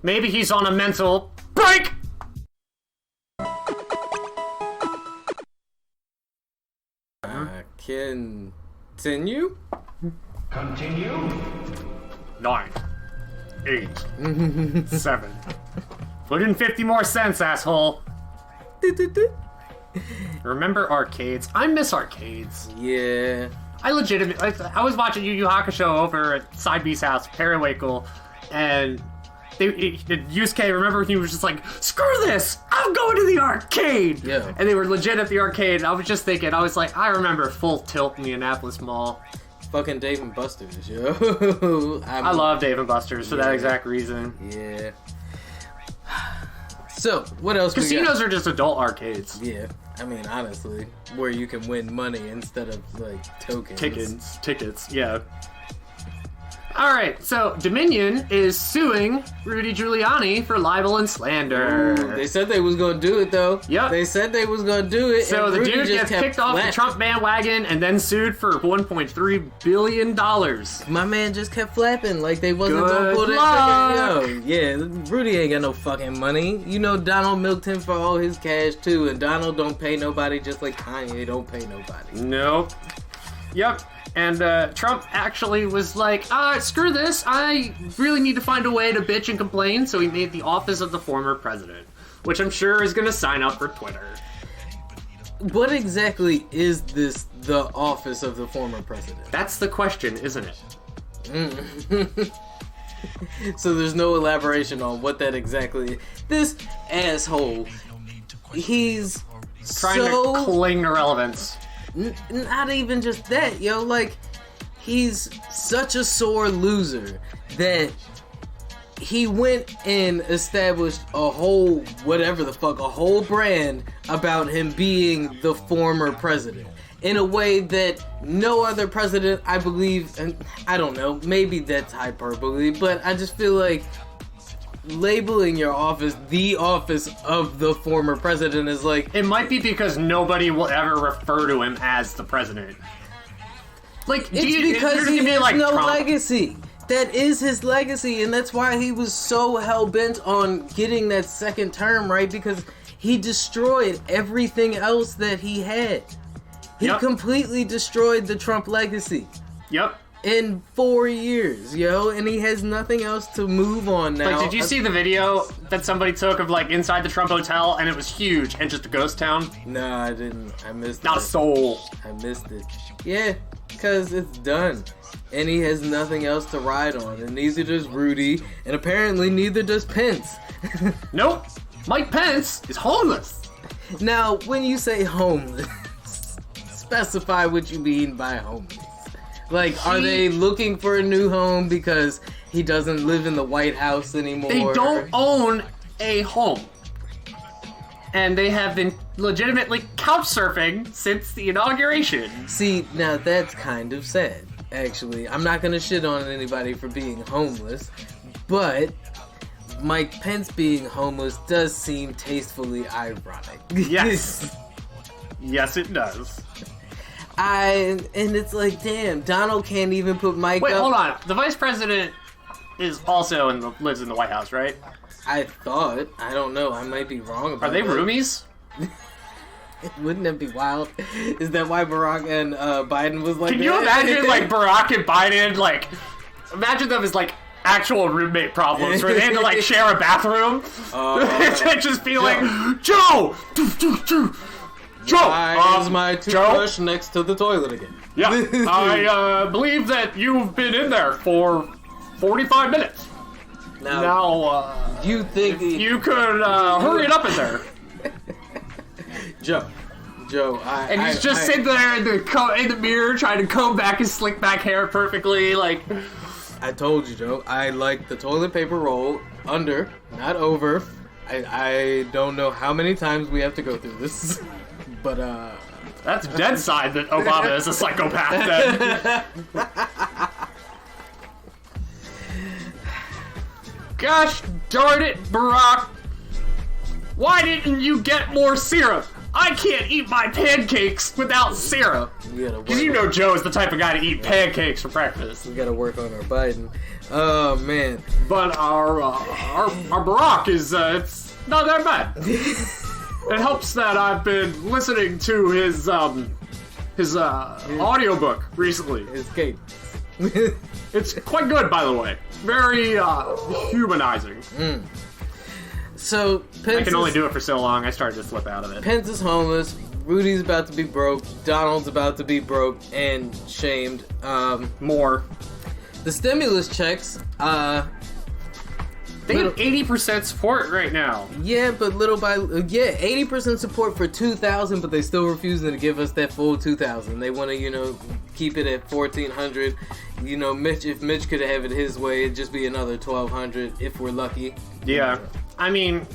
maybe he's on a mental break. Continue. 9, 8, 7. Put in 50 more cents, asshole. Remember arcades? I miss arcades. Yeah. I was watching Yu Yu Hakusho over at Side B's house, Parawakel, and Yusuke, remember he was just like, screw this! I'm going to the arcade! Yeah. And they were legit at the arcade, and I was just thinking, I was like, I remember Full Tilt in the Annapolis Mall. Fucking Dave and Buster's, yo. I love Dave and Buster's for that exact reason. Yeah. So, what else Casinos are just adult arcades. Yeah. I mean, honestly, where you can win money instead of, like, tokens. Tickets, yeah. Alright, so Dominion is suing Rudy Giuliani for libel and slander. Ooh, they said they was gonna do it, though. Yep. They said they was gonna do it. So the dude gets kicked off the Trump bandwagon and then sued for $1.3 billion. My man just kept flapping like they wasn't gonna pull that fucking... Yo, yeah, Rudy ain't got no fucking money. You know Donald milked him for all his cash, too, and Donald don't pay nobody just like Kanye don't pay nobody. Nope. Yep. And Trump actually was like, screw this, I really need to find a way to bitch and complain, so he made the office of the former president, which I'm sure is going to sign up for Twitter. What exactly is this, the office of the former president? That's the question, isn't it? So there's no elaboration on what that exactly is. This asshole, he's trying to cling to relevance. Not even just that, yo. Like, he's such a sore loser that he went and established a whole brand about him being the former president in a way that no other president, I believe, and I don't know, maybe that's hyperbole, but I just feel like labeling your office the office of the former president is like... It might be because nobody will ever refer to him as the president. Like, because he has no Trump. legacy. That is his legacy, and that's why he was so hell-bent on getting that second term, right? Because he destroyed everything else that he had. He completely destroyed the Trump legacy. Yep. in 4 years, yo, and he has nothing else to move on now. Like, did you see the video that somebody took of, like, inside the Trump Hotel, and it was huge, and just a ghost town? No, I didn't. I missed it. Not a soul. I missed it. Yeah, because it's done. And he has nothing else to ride on, and neither does Rudy, and apparently neither does Pence. Nope. Mike Pence is homeless. Now, when you say homeless, specify what you mean by homeless. Like, are they looking for a new home because he doesn't live in the White House anymore? They don't own a home. And they have been legitimately couch surfing since the inauguration. See, now that's kind of sad, actually. I'm not gonna shit on anybody for being homeless, but Mike Pence being homeless does seem tastefully ironic. Yes. Yes, it does. And it's like, damn, Donald can't even put Mike Wait, up. hold on. The vice president is also lives in the White House, right? I thought. I don't know. I might be wrong about Are they that. roomies? Wouldn't that be wild? Is that why Barack and Biden was like Can you imagine, like, Barack and Biden, like, imagine them as, like, actual roommate problems where they had to, like, share a bathroom? And just be like, Joe! Joe! Why is my Joe? toothbrush next to the toilet again? Yeah, I believe that you've been in there for 45 minutes. Now, you think you could hurry it up in there. Joe, And he's just sitting there in the mirror trying to comb back his slick back hair perfectly, like... I told you, Joe, I like the toilet paper roll under, not over. I don't know how many times we have to go through this, but That's dead side that Obama is a psychopath then. Gosh darn it, Barack. Why didn't you get more syrup? I can't eat my pancakes without syrup. Because you know Joe is the type of guy to eat pancakes for breakfast. We gotta work on our Biden. Oh, man. But our Barack is, it's not that bad. It helps that I've been listening to his audiobook recently. His cake. It's quite good, by the way. Very, humanizing. So, Pence I can only do it for so long, I started to slip out of it. Pence is homeless, Rudy's about to be broke, Donald's about to be broke and shamed. More. The stimulus checks, They have 80% support right now. yeah, but little by 80% support for 2,000, but they still refusing to give us that full 2,000. They want to, keep it at 1,400. If Mitch could have it his way, it'd just be another 1,200 if we're lucky. Yeah. I mean,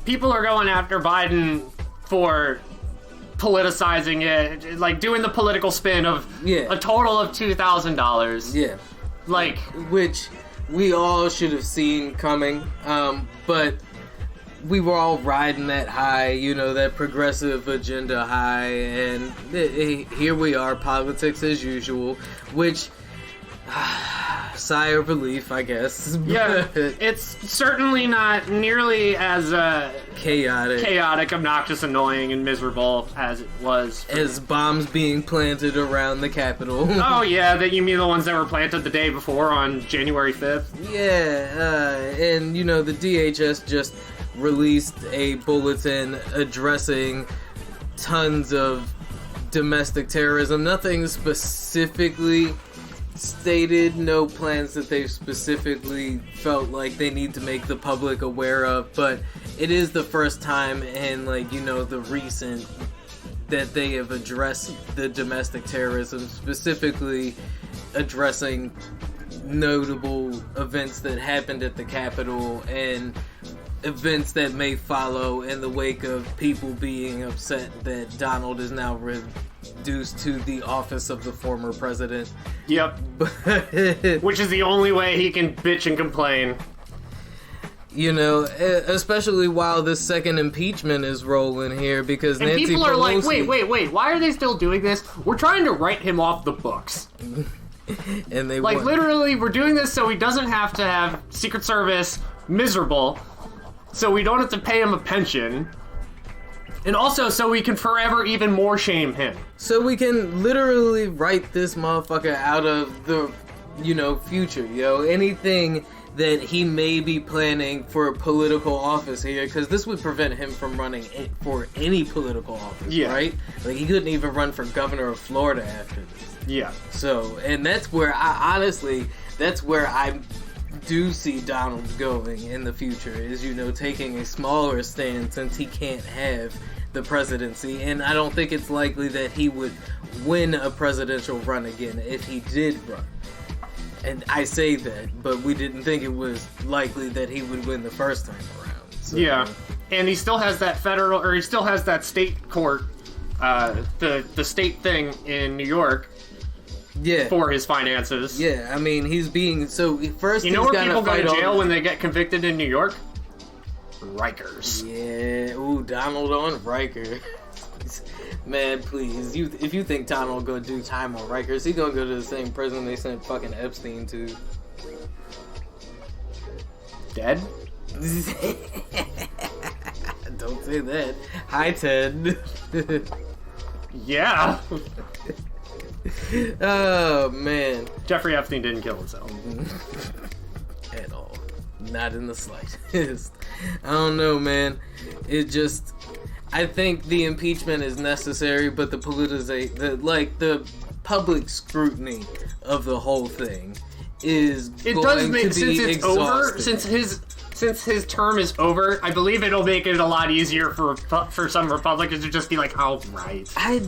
people are going after Biden for politicizing it, like doing the political spin of a total of $2,000. Yeah. Like, which we all should have seen coming, but we were all riding that high, that progressive agenda high, and here we are, politics as usual, which, sigh of relief, I guess. yeah, it's certainly not nearly as chaotic, obnoxious, annoying, and miserable as it was. As bombs being planted around the Capitol. Oh yeah, you mean the ones that were planted the day before on January 5th? Yeah, and the DHS just released a bulletin addressing tons of domestic terrorism. Nothing specifically stated, no plans that they've specifically felt like they need to make the public aware of, but it is the first time in the recent that they have addressed the domestic terrorism, specifically addressing notable events that happened at the Capitol and events that may follow in the wake of people being upset that Donald is now reduced to the office of the former president. Yep. Which is the only way he can bitch and complain. Especially while this second impeachment is rolling here, because and Nancy people are Pelosi, like, wait, why are they still doing this? We're trying to write him off the books. And they literally, we're doing this so he doesn't have to have Secret Service miserable, so we don't have to pay him a pension, and also so we can forever even more shame him. So we can literally write this motherfucker out of the future, anything that he may be planning for political office here, because this would prevent him from running for any political office, right? Like, he couldn't even run for governor of Florida after this. Yeah. So, and that's where I do see Donald going in the future, is, taking a smaller stand, since he can't have the presidency, and I don't think it's likely that he would win a presidential run again if he did run. And I say that, but we didn't think it was likely that he would win the first time around. So. Yeah, and he still has that he still has that state court, the state thing in New York. Yeah. For his finances. Yeah, I mean, he's being first. You know where people go to jail when they get convicted in New York? Rikers. Yeah, ooh, Donald on Riker. Man, please, if you think Donald gonna do time on Rikers, he gonna go to the same prison they sent fucking Epstein to. Dead? Don't say that. Hi, Ted. Yeah. Oh, man. Jeffrey Epstein didn't kill himself. At all. Not in the slightest. I don't know, man. I think the impeachment is necessary, but the public scrutiny of the whole thing is going to be exhausting. Since his term is over, I believe it'll make it a lot easier for some Republicans to just be like, oh, right. I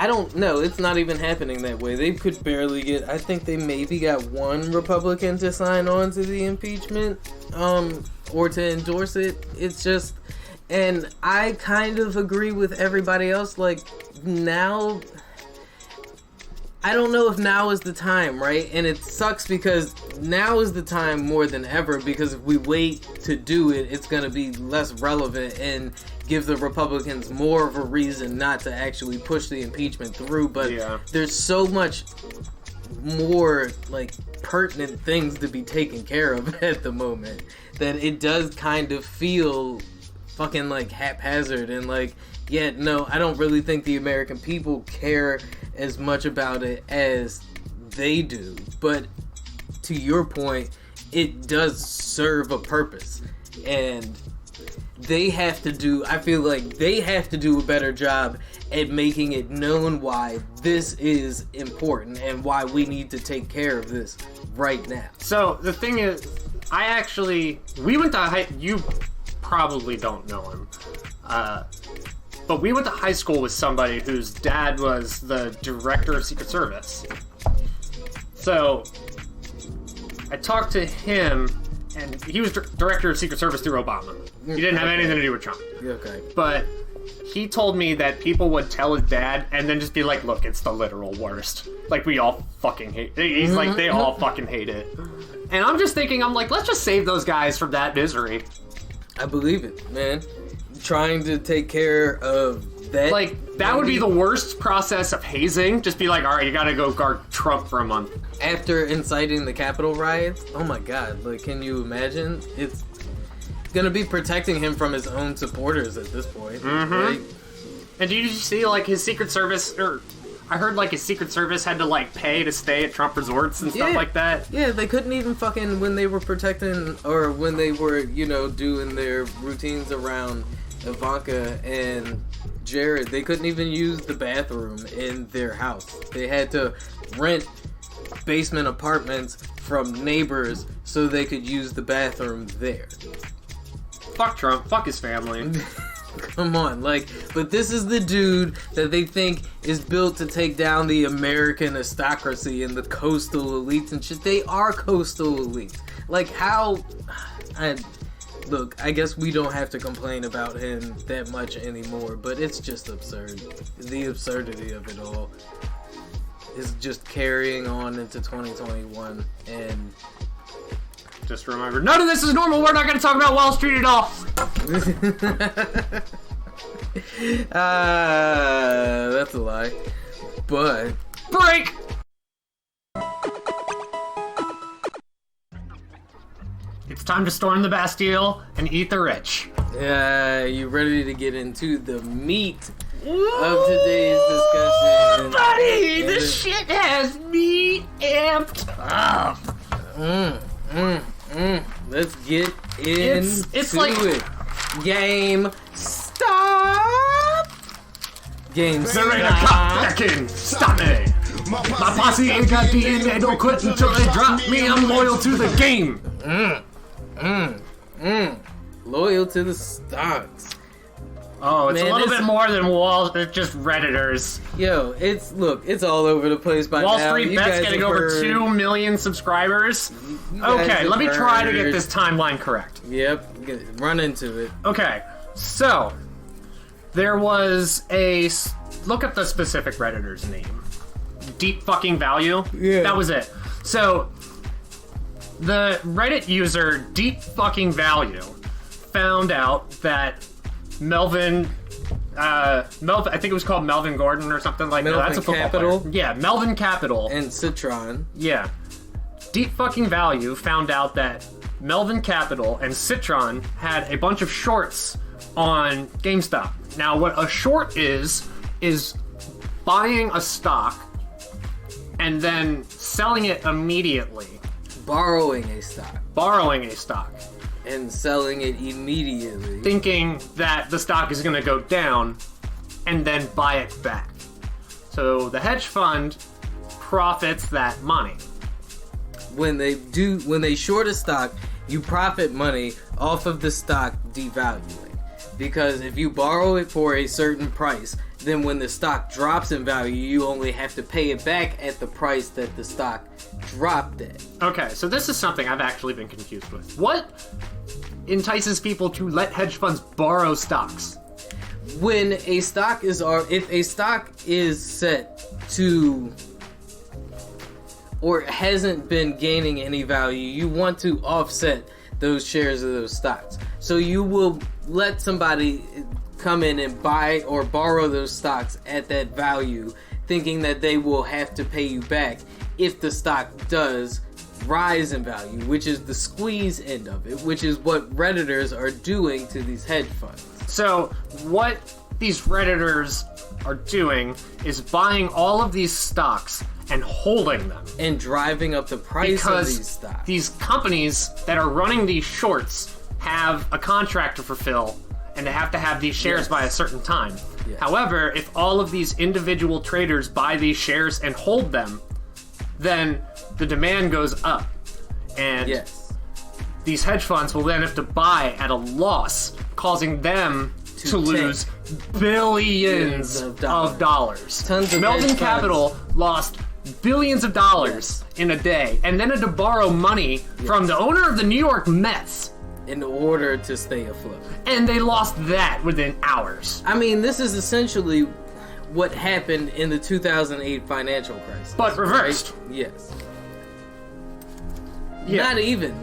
don't know. It's not even happening that way. They could barely get, I think they maybe got one Republican to sign on to the impeachment, or to endorse it. It's just, and I kind of agree with everybody else, like, now, I don't know if now is the time, right? And it sucks because now is the time more than ever, because if we wait to do it, it's going to be less relevant and give the Republicans more of a reason not to actually push the impeachment through. But there's so much more, like, pertinent things to be taken care of at the moment that it does kind of feel fucking, like, haphazard and, like, yeah, no, I don't really think the American people care as much about it as they do. But to your point, it does serve a purpose. And they have to do, I feel like they have to do a better job at making it known why this is important and why we need to take care of this right now. So the thing is, we went to you probably don't know him. But we went to high school with somebody whose dad was the director of Secret Service. So I talked to him, and he was director of Secret Service through Obama. He didn't have anything to do with Trump. Okay. But he told me that people would tell his dad and then just be like, look, it's the literal worst. Like, we all fucking hate it. He's like, they all fucking hate it. And I'm just thinking, let's just save those guys from that misery. I believe it, man. Trying to take care of that. Like, that would be the worst process of hazing. Just be like, all right, you gotta go guard Trump for a month. After inciting the Capitol riots? Oh my god, like, can you imagine? It's gonna be protecting him from his own supporters at this point. Mm-hmm. Right? And did you see, like, his Secret Service, I heard, like, his Secret Service had to, like, pay to stay at Trump resorts and stuff like that. Yeah, they couldn't even fucking, when they were protecting, or when they were, doing their routines around Ivanka and Jared, they couldn't even use the bathroom in their house. They had to rent basement apartments from neighbors so they could use the bathroom there. Fuck Trump. Fuck his family. Come on, like, but this is the dude that they think is built to take down the American aristocracy and the coastal elites and shit. They are coastal elites. Like, how... Look, I guess we don't have to complain about him that much anymore, but it's just absurd. The absurdity of it all is just carrying on into 2021, and... Just remember, none of this is normal. We're not going to talk about Wall Street at all. That's a lie. But... Break! It's time to storm the Bastille and eat the rich. You ready to get into the meat of today's discussion. Buddy, this shit has me amped up. Let's get into It's like it. Game stop. Game they're ready to cut back in. Stop me. My posse ain't got DNA. Don't quit until they drop me. I'm loyal to the game. Loyal to the stocks. Oh, it's Man, a little this- bit more than walls. It's just Redditors. Yo, it's all over the place by Wall now. Street You Bet's guys getting have over heard- 2 million subscribers. you guys Okay, have let me try to get heard- this timeline correct. Yep, run into it. Okay, so there was a look up the specific Redditor's name. Deep fucking value. Yeah. That was it. So the Reddit user Deep fucking value found out that Melvin, I think it was called Melvin Gordon or something like that. Melvin That's a football Capital? player. Yeah, Melvin Capital. And Citron. Yeah. Deep fucking value found out that Melvin Capital and Citron had a bunch of shorts on GameStop. Now, what a short is buying a stock and then selling it immediately, Borrowing a stock. borrowing a stock, And selling it immediately. thinking that the stock is going to go down and then buy it back. So the hedge fund profits that money. When they short a stock, you profit money off of the stock devaluing. Because if you borrow it for a certain price, then when the stock drops in value, you only have to pay it back at the price that the stock dropped at. Okay, so this is something I've actually been confused with. What entices people to let hedge funds borrow stocks? When a stock is, if a stock is set to, or hasn't been gaining any value, you want to offset those shares of those stocks. So you will let somebody come in and buy or borrow those stocks at that value, thinking that they will have to pay you back if the stock does rise in value, which is the squeeze end of it, which is what Redditors are doing to these hedge funds. So what these Redditors are doing is buying all of these stocks and holding them. And driving up the price of these Because stocks. these companies that are running these shorts have a contract to fulfill and they have to have these shares Yes. by a certain time. Yes. However, if all of these individual traders buy these shares and hold them, then the demand goes up. And Yes. these hedge funds will then have to buy at a loss, causing them to tank. lose billions of of dollars. Tons of Melvin hedge funds. Capital lost billions of dollars in a day and then had to borrow money from the owner of the New York Mets, In order to stay afloat. and they lost that within hours. I mean, this is essentially what happened in the 2008 financial crisis. But reversed. right? Yes. Yeah. Not even,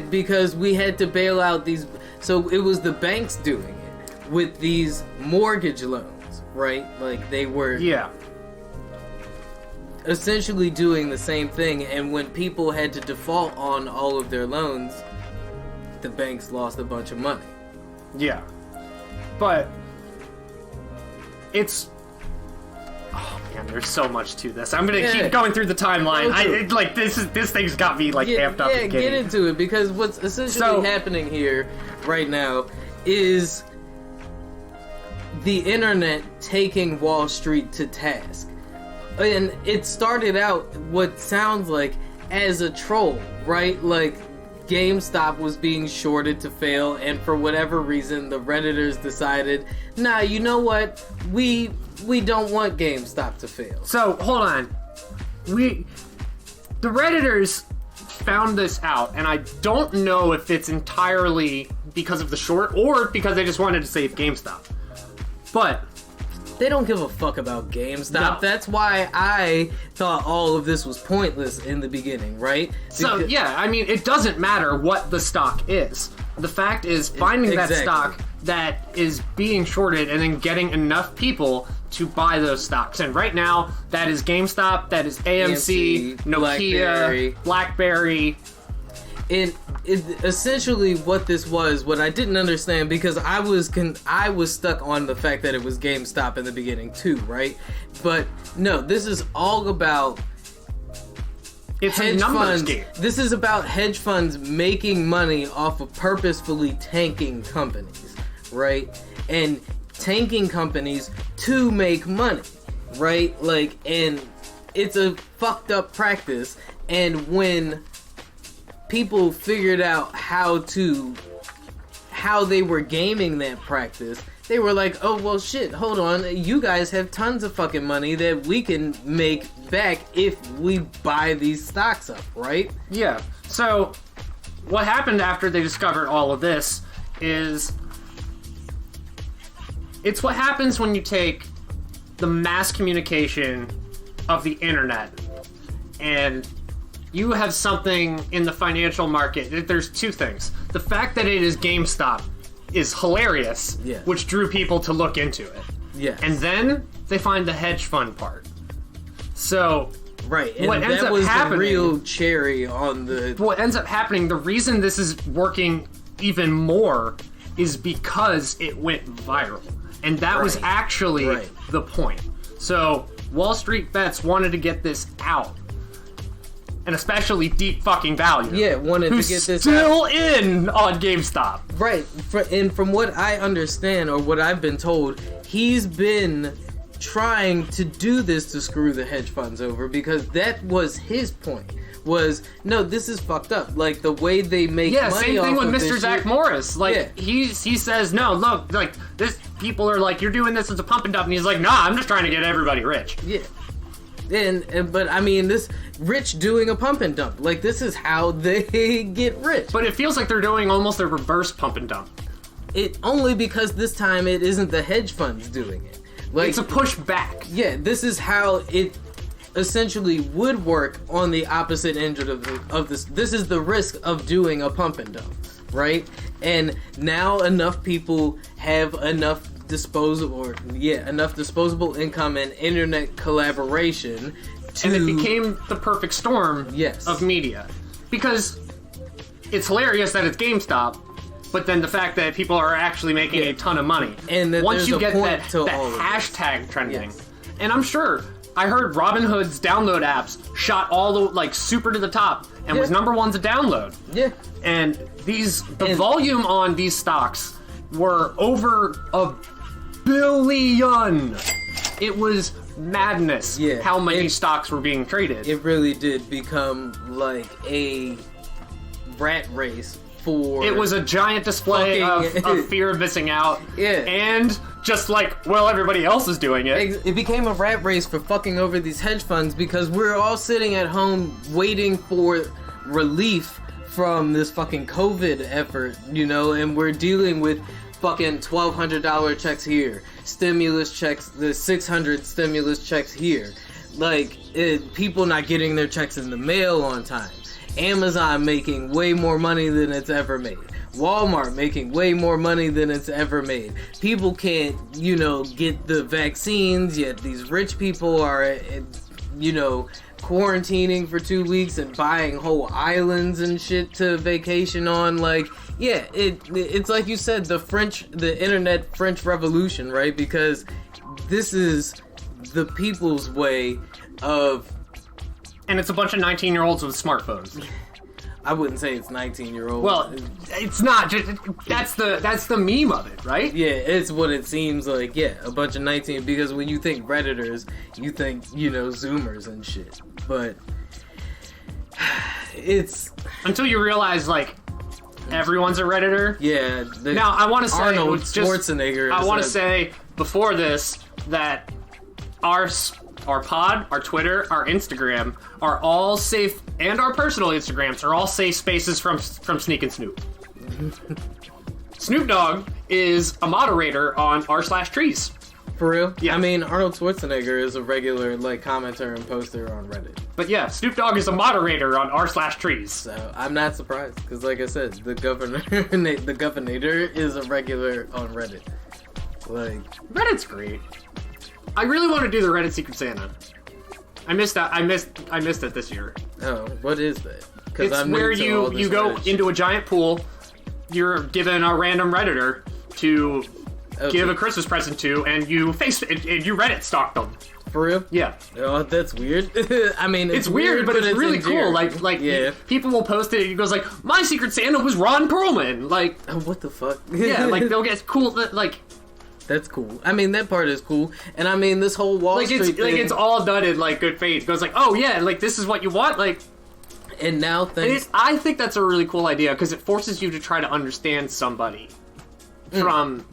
because we had to bail out these. So it was the banks doing it with these mortgage loans, right? Like they were Yeah. essentially doing the same thing. And when people had to default on all of their loans, the banks lost a bunch of money. Yeah. But it's oh man, there's so much to this. I'm gonna Yeah. keep going through the timeline. Go through. This thing's got me like amped up. Yeah, and get giddy. into it, because what's essentially So- happening here right now is the internet taking Wall Street to task. And it started out what sounds like as a troll, right? Like GameStop was being shorted to fail, and for whatever reason the Redditors decided, nah, you know what? We don't want GameStop to fail. So hold on, the Redditors found this out, and I don't know if it's entirely because of the short or because they just wanted to save GameStop. But They don't give a fuck about GameStop. No. That's why I thought all of this was pointless in the beginning, right? so Because- yeah, I mean, it doesn't matter what the stock is. The fact is finding that Exactly. stock that is being shorted and then getting enough people to buy those stocks. And right now, that is GameStop, that is AMC, Nokia, BlackBerry. BlackBerry. it essentially what this was, what I didn't understand, because I was stuck on the fact that it was GameStop in the beginning too, right? But no, this is all about it's hedge a numbers funds. game. This is about hedge funds making money off of purposefully tanking companies, right? And tanking companies to make money, right? Like, and it's a fucked up practice. And when people figured out how they were gaming that practice, they were like, oh, well, shit, hold on. You guys have tons of fucking money that we can make back if we buy these stocks up, right? Yeah. So, what happened after they discovered all of this is... It's what happens when you take the mass communication of the internet and you have something in the financial market. There's two things. The fact that it is GameStop is hilarious, Yes. which drew people to look into it. Yeah. And then they find the hedge fund part. So, Right, and what ends that up was happening, the real cherry on the... what ends up happening, the reason this is working even more is because it went viral. And that was Right. actually the point. So, Wall Street Bets wanted to get this out. And especially Deep fucking Value. Yeah, wanted to who's get this still in on GameStop. Right, and from what I understand, or what I've been told, he's been trying to do this to screw the hedge funds over, because that was his point. Was, no, this is fucked up. Like, the way they make money same thing off with of Mr. this Zach shit. Morris. Like, Yeah. he says, no, look, like, this, people are like, you're doing this as a pump and dump, and he's like, nah, I'm just trying to get everybody rich. Yeah. But I mean, this rich doing a pump and dump. Like, this is how they get rich. But it feels like they're doing almost a reverse pump and dump. It only because this time it isn't the hedge funds doing it. Like, It's a push back. yeah, this is how it essentially would work on the opposite end of this. This is the risk of doing a pump and dump, right? And now enough people have enough disposable income and internet collaboration to... And it became the perfect storm Yes. of media. Because it's hilarious that it's GameStop, but then the fact that people are actually making a ton of money. And that once there's you a get point that to all of this. hashtag trending. Yes. And I'm sure, I heard Robinhood's download apps shot all the, like, super to the top and was Yeah. number one to download. Yeah. And the volume on these stocks were over 1 billion. It was madness how many stocks were being traded. It really did become like a rat race for... It was a giant display of fear of missing out. Yeah. And just like, well, everybody else is doing it. It became a rat race for fucking over these hedge funds, because we're all sitting at home waiting for relief from this fucking COVID effort, you know, and we're dealing with fucking $1,200 checks here, stimulus checks, the 600 stimulus checks here, like, people not getting their checks in the mail on time, Amazon making way more money than it's ever made, Walmart making way more money than it's ever made. People can't, you know, get the vaccines, yet these rich people are, you know, quarantining for 2 weeks and buying whole islands and shit to vacation on. Like, yeah, it's like you said, the internet French Revolution, right? Because this is the people's way of... And it's a bunch of 19-year-olds with smartphones. I wouldn't say it's 19-year-olds. Well, it's not. That's the meme of it, right? Yeah, it's what it seems like. Yeah, a bunch of 19, because when you think Redditors, you think, you know, Zoomers and shit. But it's... Until you realize, like, everyone's a Redditor. Yeah. Now, I want to say... Arnold just, Schwarzenegger. I want to say, before this, that our pod, our Twitter, our Instagram are all safe, and our personal Instagrams are all safe spaces from Sneak and Snoop. Snoop Dogg is a moderator on r/trees. For real? Yeah. I mean, Arnold Schwarzenegger is a regular, like, commenter and poster on Reddit. But yeah, Snoop Dogg is a moderator on r/trees. So I'm not surprised, because like I said, the governor is a regular on Reddit. Like, Reddit's great. I really want to do the Reddit Secret Santa. I missed that. I missed it this year. oh, what is that? 'Cause It's I'm where into all you this go Reddit into a giant pool. You're given a random Redditor to give a Christmas present to, and you you Reddit stalk them. For real? Yeah. Oh, that's weird. I mean, It's weird, but it's really cool. endearing. Like yeah. people will post it, and it goes like, "My Secret Santa was Ron Perlman." Like, Oh, what the fuck? yeah, like they'll get cool. Like, That's cool. I mean, that part is cool. And I mean, this whole Wall Street thing. Like it's all done in like good faith. It goes like, "Oh yeah, like this is what you want." Like, and now things. I think that's a really cool idea because it forces you to try to understand somebody from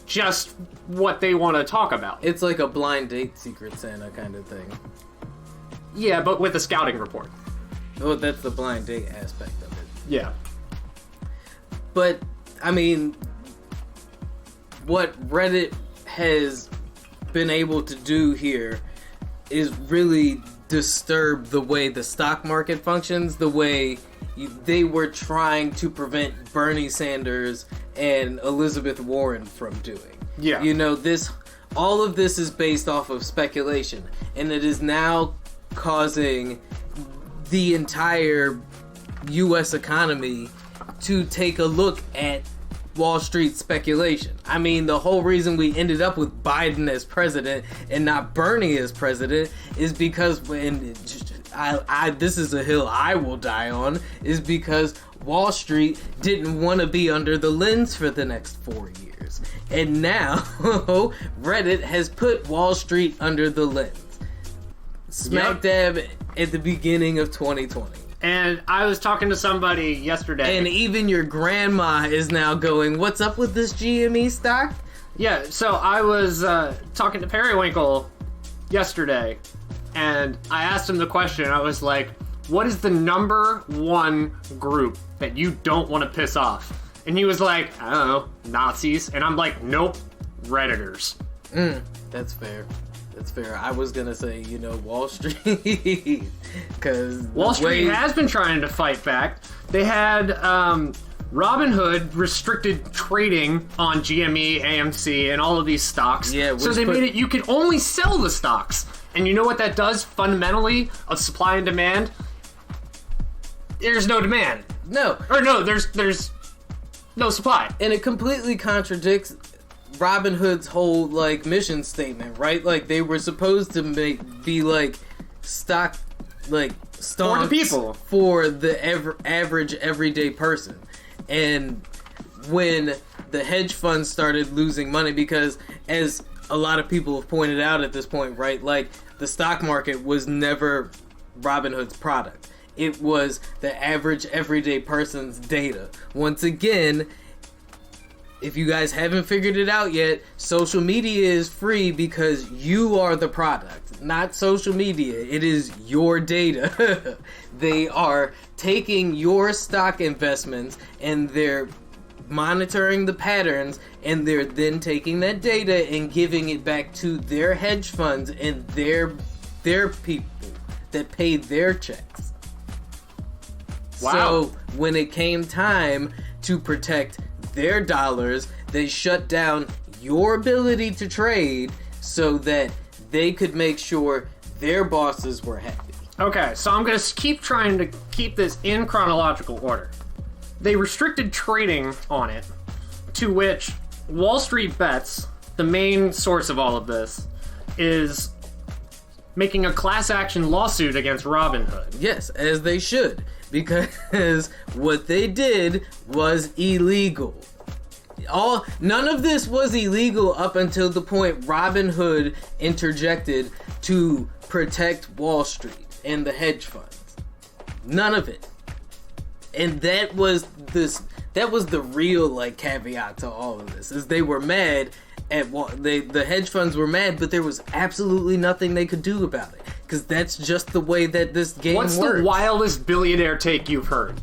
just what they want to talk about. It's like a blind date Secret Santa kind of thing. Yeah, but with a scouting report. Oh, that's the blind date aspect of it. Yeah. But, I mean, what Reddit has been able to do here is really disturb the way the stock market functions, the way they were trying to prevent Bernie Sanders and Elizabeth Warren from doing. Yeah. You know, all of this is based off of speculation, and it is now causing the entire U.S. economy to take a look at Wall Street speculation. I mean, the whole reason we ended up with Biden as president and not Bernie as president is because this is a hill I will die on, is because Wall Street didn't want to be under the lens for the next 4 years. And now, Reddit has put Wall Street under the lens. Smack dab at the beginning of 2020. And I was talking to somebody yesterday. And even your grandma is now going, what's up with this GME stock? Yeah, so I was talking to Periwinkle yesterday, and I asked him the question. I was like, what is the number one group that you don't want to piss off? And he was like, I don't know, Nazis. And I'm like, nope, Redditors. That's fair. That's fair. I was gonna say, Wall Street, because Wall Street has been trying to fight back. They had Robinhood restricted trading on GME, AMC, and all of these stocks. Yeah, so they made it you could only sell the stocks. And you know what that does fundamentally of supply and demand? There's no demand. No. Or no, there's no supply. And it completely contradicts Robinhood's whole mission statement, right? Like they were supposed to be stock stonks For the people, for the average everyday person. And when the hedge funds started losing money, because as a lot of people have pointed out at this point, right? Like the stock market was never Robinhood's product. It was the average everyday person's data. Once again, if you guys haven't figured it out yet, social media is free because you are the product, not social media. It is your data. They are taking your stock investments and they're monitoring the patterns, and they're then taking that data and giving it back to their hedge funds and their people that paid their checks. Wow. So when it came time to protect their dollars, they shut down your ability to trade so that they could make sure their bosses were happy. Okay, so I'm going to keep trying to keep this in chronological order. They restricted trading on it, to which Wall Street Bets, the main source of all of this, is making a class action lawsuit against Robinhood. Yes, as they should, because what they did was illegal. None of this was illegal up until the point Robinhood interjected to protect Wall Street and the hedge funds. None of it. And that was the real caveat to all of this, is they were mad at the hedge funds were mad, but there was absolutely nothing they could do about it, because that's just the way that this game works. What's the wildest billionaire take you've heard?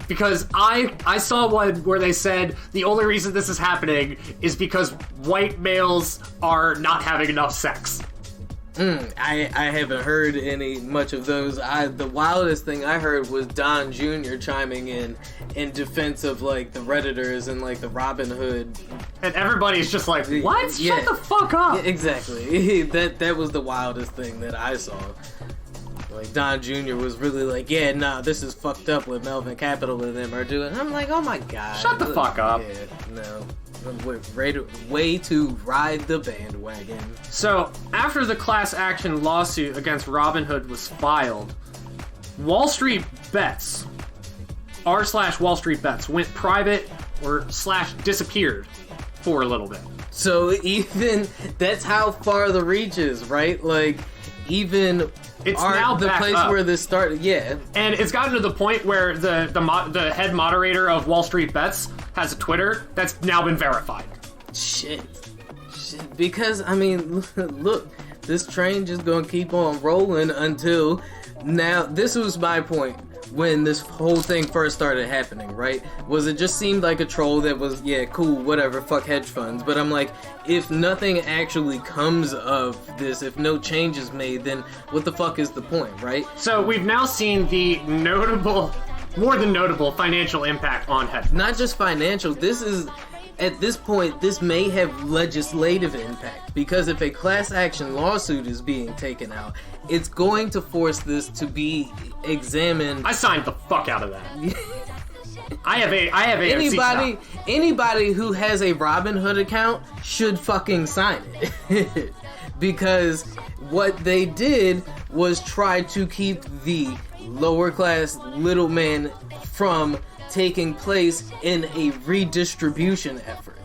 Because I saw one where they said the only reason this is happening is because white males are not having enough sex. I haven't heard much of those. The wildest thing I heard was Don Jr. chiming in defense of the Redditors and the Robinhood. And everybody's just like, what? Yeah. Shut the fuck up. Yeah, exactly. That was the wildest thing that I saw. Like, Don Jr. was really like, yeah, nah, this is fucked up what Melvin Capital and them are doing. I'm like, oh my god. Shut the fuck up. Yeah, no. Way to ride the bandwagon. So, after the class action lawsuit against Robinhood was filed, Wall Street Bets, r/Wall Street Bets, went private or / disappeared for a little bit. So even that's how far the reach is, right? Like, even it's now the place up. where this started, yeah. And it's gotten to the point where the head moderator of Wall Street Bets has a Twitter that's now been verified. Shit. Because, I mean, look, this train just gonna keep on rolling until now. This was my point when this whole thing first started happening, right? Was it just seemed like a troll that was, yeah, cool, whatever, fuck hedge funds. But I'm like, if nothing actually comes of this, if no change is made, then what the fuck is the point, right? So we've now seen the more than notable financial impact on hedge funds. Not just financial, this is, at this point, this may have legislative impact, because if a class action lawsuit is being taken out, it's going to force this to be examined. I signed the fuck out of that. I have AMC stock. Anybody who has a Robinhood account should fucking sign it. Because what they did was try to keep the lower class little man from taking place in a redistribution effort.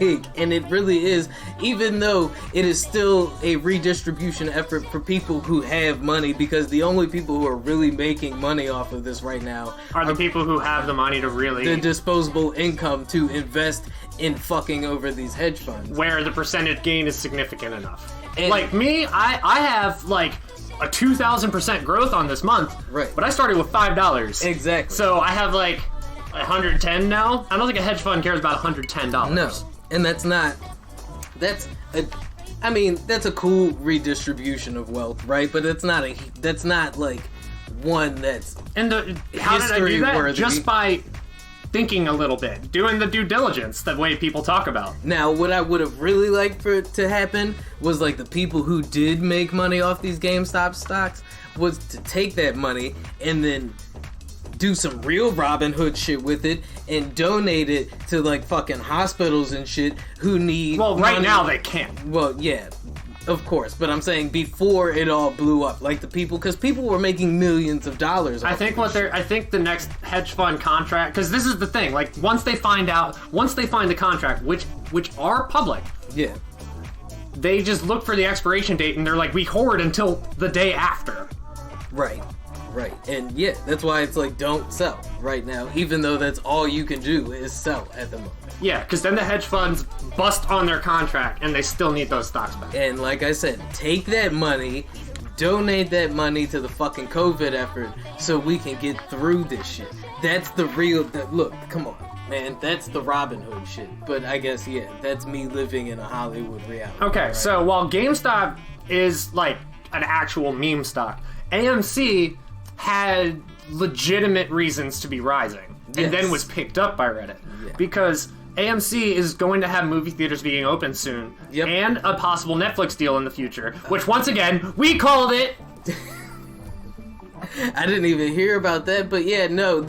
And it really is, even though it is still a redistribution effort for people who have money, because the only people who are really making money off of this right now are the people who have the money to really... the disposable income to invest in fucking over these hedge funds. Where the percentage gain is significant enough. And like me, I have like a 2,000% growth on this month. Right. But I started with $5. Exactly. So I have like 110 now. I don't think a hedge fund cares about $110. No. And that's a cool redistribution of wealth, right? But that's not like one that's and how did I do that? worthy. Just by thinking a little bit, doing the due diligence, the way people talk about. Now, what I would have really liked for it to happen was like the people who did make money off these GameStop stocks was to take that money and then do some real Robin Hood shit with it and donate it to like fucking hospitals and shit who need right money. now they can't. Well, yeah, of course, but I'm saying before it all blew up, like the people, because people were making millions of dollars. I think the next hedge fund contract, because this is the thing, like once they find the contract, which are public, yeah, they just look for the expiration date and they're like, we hoard until the day after. Right. Right, and yeah, that's why it's like, don't sell right now, even though that's all you can do is sell at the moment. Yeah, because then the hedge funds bust on their contract and they still need those stocks back. And like I said, take that money, donate that money to the fucking COVID effort so we can get through this shit. That's the real, look, come on, man, that's the Robin Hood shit. But I guess, yeah, that's me living in a Hollywood reality. Okay, right? So while GameStop is like an actual meme stock, AMC had legitimate reasons to be rising, and then was picked up by Reddit. Yeah. Because AMC is going to have movie theaters being open soon, and a possible Netflix deal in the future, which once again, we called it! I didn't even hear about that, but yeah, no,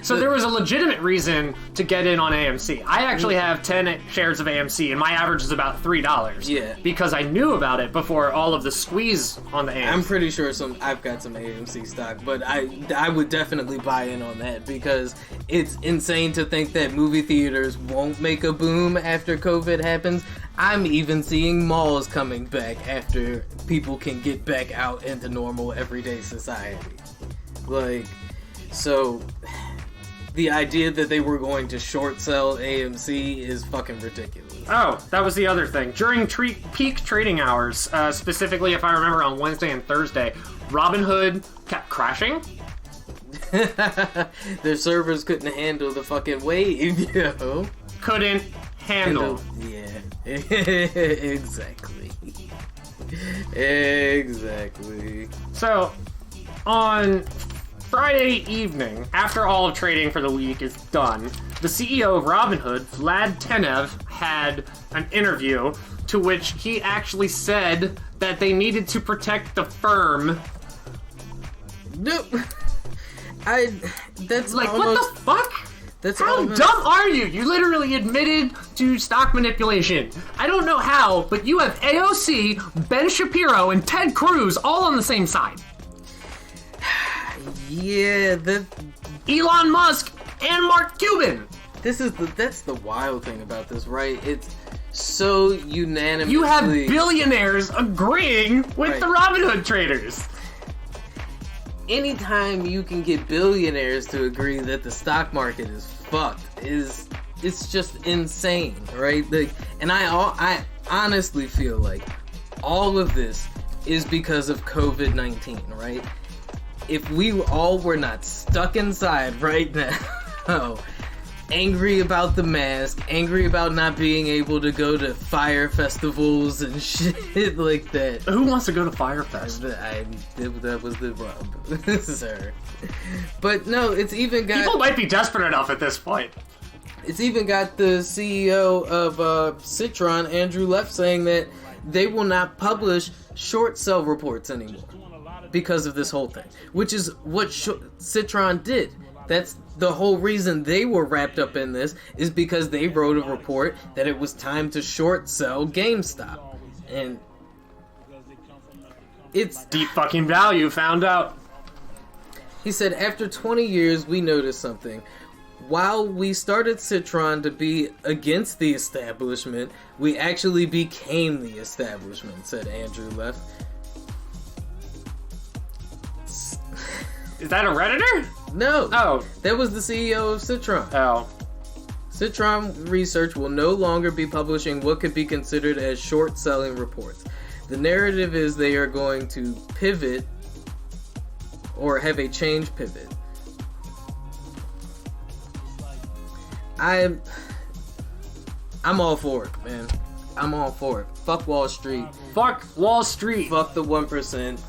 So there was a legitimate reason to get in on AMC. I actually have 10 shares of AMC, and my average is about $3. Yeah. Because I knew about it before all of the squeeze on the AMC. I'm pretty sure I've got some AMC stock, but I would definitely buy in on that, because it's insane to think that movie theaters won't make a boom after COVID happens. I'm even seeing malls coming back after people can get back out into normal everyday society. Like, so the idea that they were going to short sell AMC is fucking ridiculous. Oh, that was the other thing. During peak trading hours, specifically if I remember on Wednesday and Thursday, Robinhood kept crashing. Their servers couldn't handle the fucking wave, yo. Couldn't handle. Yeah, exactly. Exactly. So, on Friday evening, after all of trading for the week is done, the CEO of Robinhood, Vlad Tenev, had an interview to which he actually said that they needed to protect the firm Nope. That's Like, almost, what the fuck? That's How almost, dumb are you? You literally admitted to stock manipulation. I don't know how, but you have AOC, Ben Shapiro, and Ted Cruz all on the same side. Yeah, Elon Musk and Mark Cuban. that's the wild thing about this, right? It's so unanimously. You have billionaires agreeing with Right. the Robinhood traders. Anytime you can get billionaires to agree that the stock market is fucked, it's just insane, right? And I honestly feel like all of this is because of COVID-19, right? If we all were not stuck inside right now, angry about the mask, angry about not being able to go to fire festivals and shit like that. Who wants to go to Firefest? That was the rub, sir. But no, it's even got... People might be desperate enough at this point. It's even got the CEO of Citron, Andrew Leff, saying that they will not publish short sell reports anymore because of this whole thing, which is what Citron did. That's the whole reason they were wrapped up in this, is because they wrote a report that it was time to short sell GameStop. And it's Deep fucking value found out. He said, after 20 years, we noticed something. While we started Citron to be against the establishment, we actually became the establishment, said Andrew Leff. Is that a Redditor? No. Oh. That was the CEO of Citron. Oh. Citron Research will no longer be publishing what could be considered as short-selling reports. The narrative is they are going to pivot or have a change pivot. I'm all for it, man. I'm all for it. Fuck Wall Street. Fuck Wall Street. Fuck the 1%.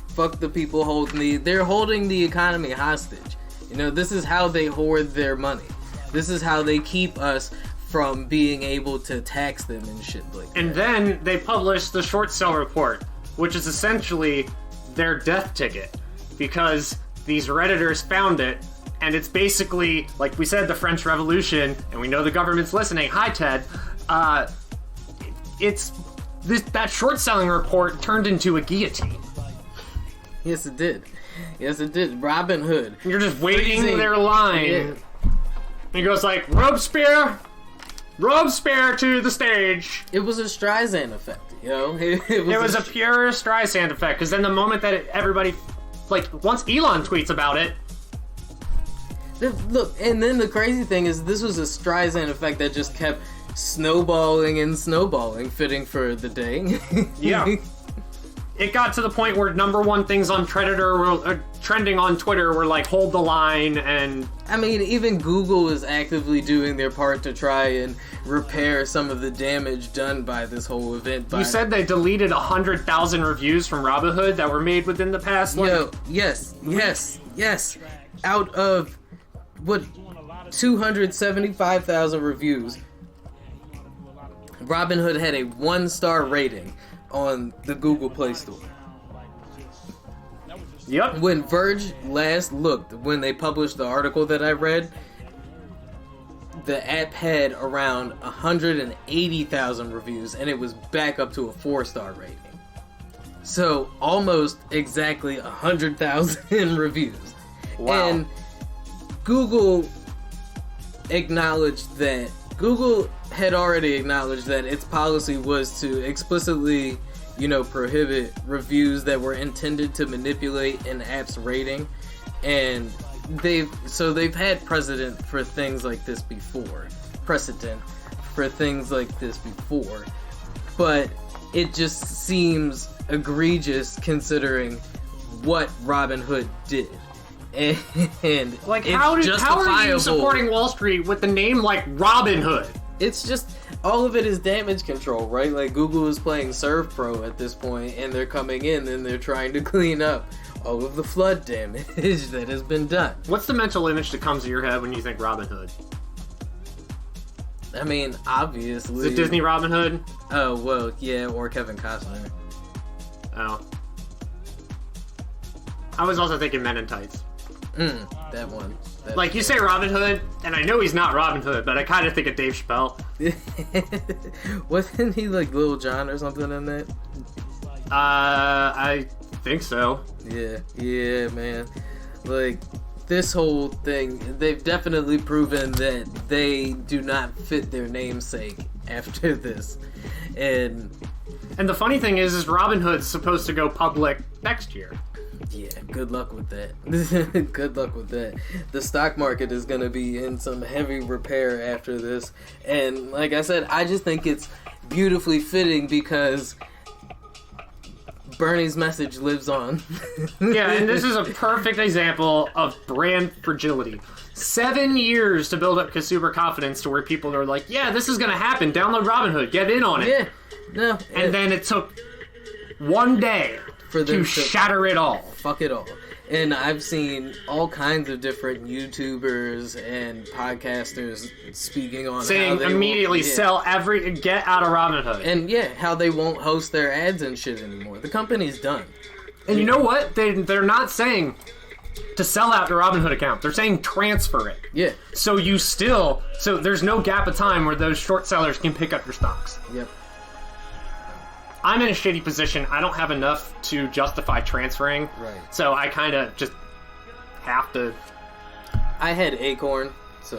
Fuck the people they're holding the economy hostage. You know, this is how they hoard their money. This is how they keep us from being able to tax them and shit like that. And then they published the short sell report, which is essentially their death ticket, because these Redditors found it, and it's basically, like we said, the French Revolution, and we know the government's listening. Hi, Ted. That short selling report turned into a guillotine. Yes, it did. Yes, it did. Robin Hood. You're just waiting Freezing. their line. Yeah. He goes like, Robespierre to the stage. It was a Streisand effect, you know? It was a pure Streisand effect, because then the moment that everybody, like, once Elon tweets about it. Look, and then the crazy thing is this was a Streisand effect that just kept snowballing and snowballing, fitting for the day. Yeah. It got to the point where number one things on trending on Twitter were like, hold the line, and... I mean, even Google is actively doing their part to try and repair some of the damage done by this whole event. You said they deleted 100,000 reviews from Robinhood that were made within the past, like... Yes. Out of, 275,000 reviews, Robinhood had a 1-star rating on the Google Play Store. Yep. When Verge last looked, when they published the article that I read, the app had around 180,000 reviews, and it was back up to a 4-star rating. So almost exactly 100,000 reviews. Wow. And Google had already acknowledged that its policy was to explicitly, prohibit reviews that were intended to manipulate an app's rating, and they've had precedent for things like this before, but it just seems egregious considering what Robinhood did. And Like, it's how are you justifiable. supporting Wall Street with the name like Robin Hood? It's just, all of it is damage control, right? Like, Google is playing Serve Pro at this point, and they're coming in and they're trying to clean up all of the flood damage that has been done. What's the mental image that comes to your head when you think Robin Hood? I mean, obviously... Is it Disney Robin Hood? Oh, well, yeah, or Kevin Costner. Oh. I was also thinking Men in Tights. That one. Like, you say Robin Hood, and I know he's not Robin Hood, but I kind of think of Dave Chappelle. Wasn't he like Lil Jon or something in that? I think so. Yeah, man. Like, this whole thing, they've definitely proven that they do not fit their namesake after this. And the funny thing is Robin Hood's supposed to go public next year. yeah, good luck with that. Good luck with that. The stock market is going to be in some heavy repair after this. And like I said, I just think it's beautifully fitting because Bernie's message lives on. Yeah, and this is a perfect example of brand fragility. 7 years to build up consumer confidence to where people are like, yeah, this is going to happen. Download Robinhood. Get in on it. Yeah. No. And then it took one day for them to shatter it all. Fuck it all. And I've seen all kinds of different YouTubers and podcasters speaking on saying how they immediately get out of Robinhood. And yeah, how they won't host their ads and shit anymore. The company's done. And you know what? They're not saying to sell out your Robinhood account. They're saying transfer it. Yeah. So there's no gap of time where those short sellers can pick up your stocks. Yep. I'm in a shitty position. I don't have enough to justify transferring. Right. So I kind of just have to. I had Acorn, so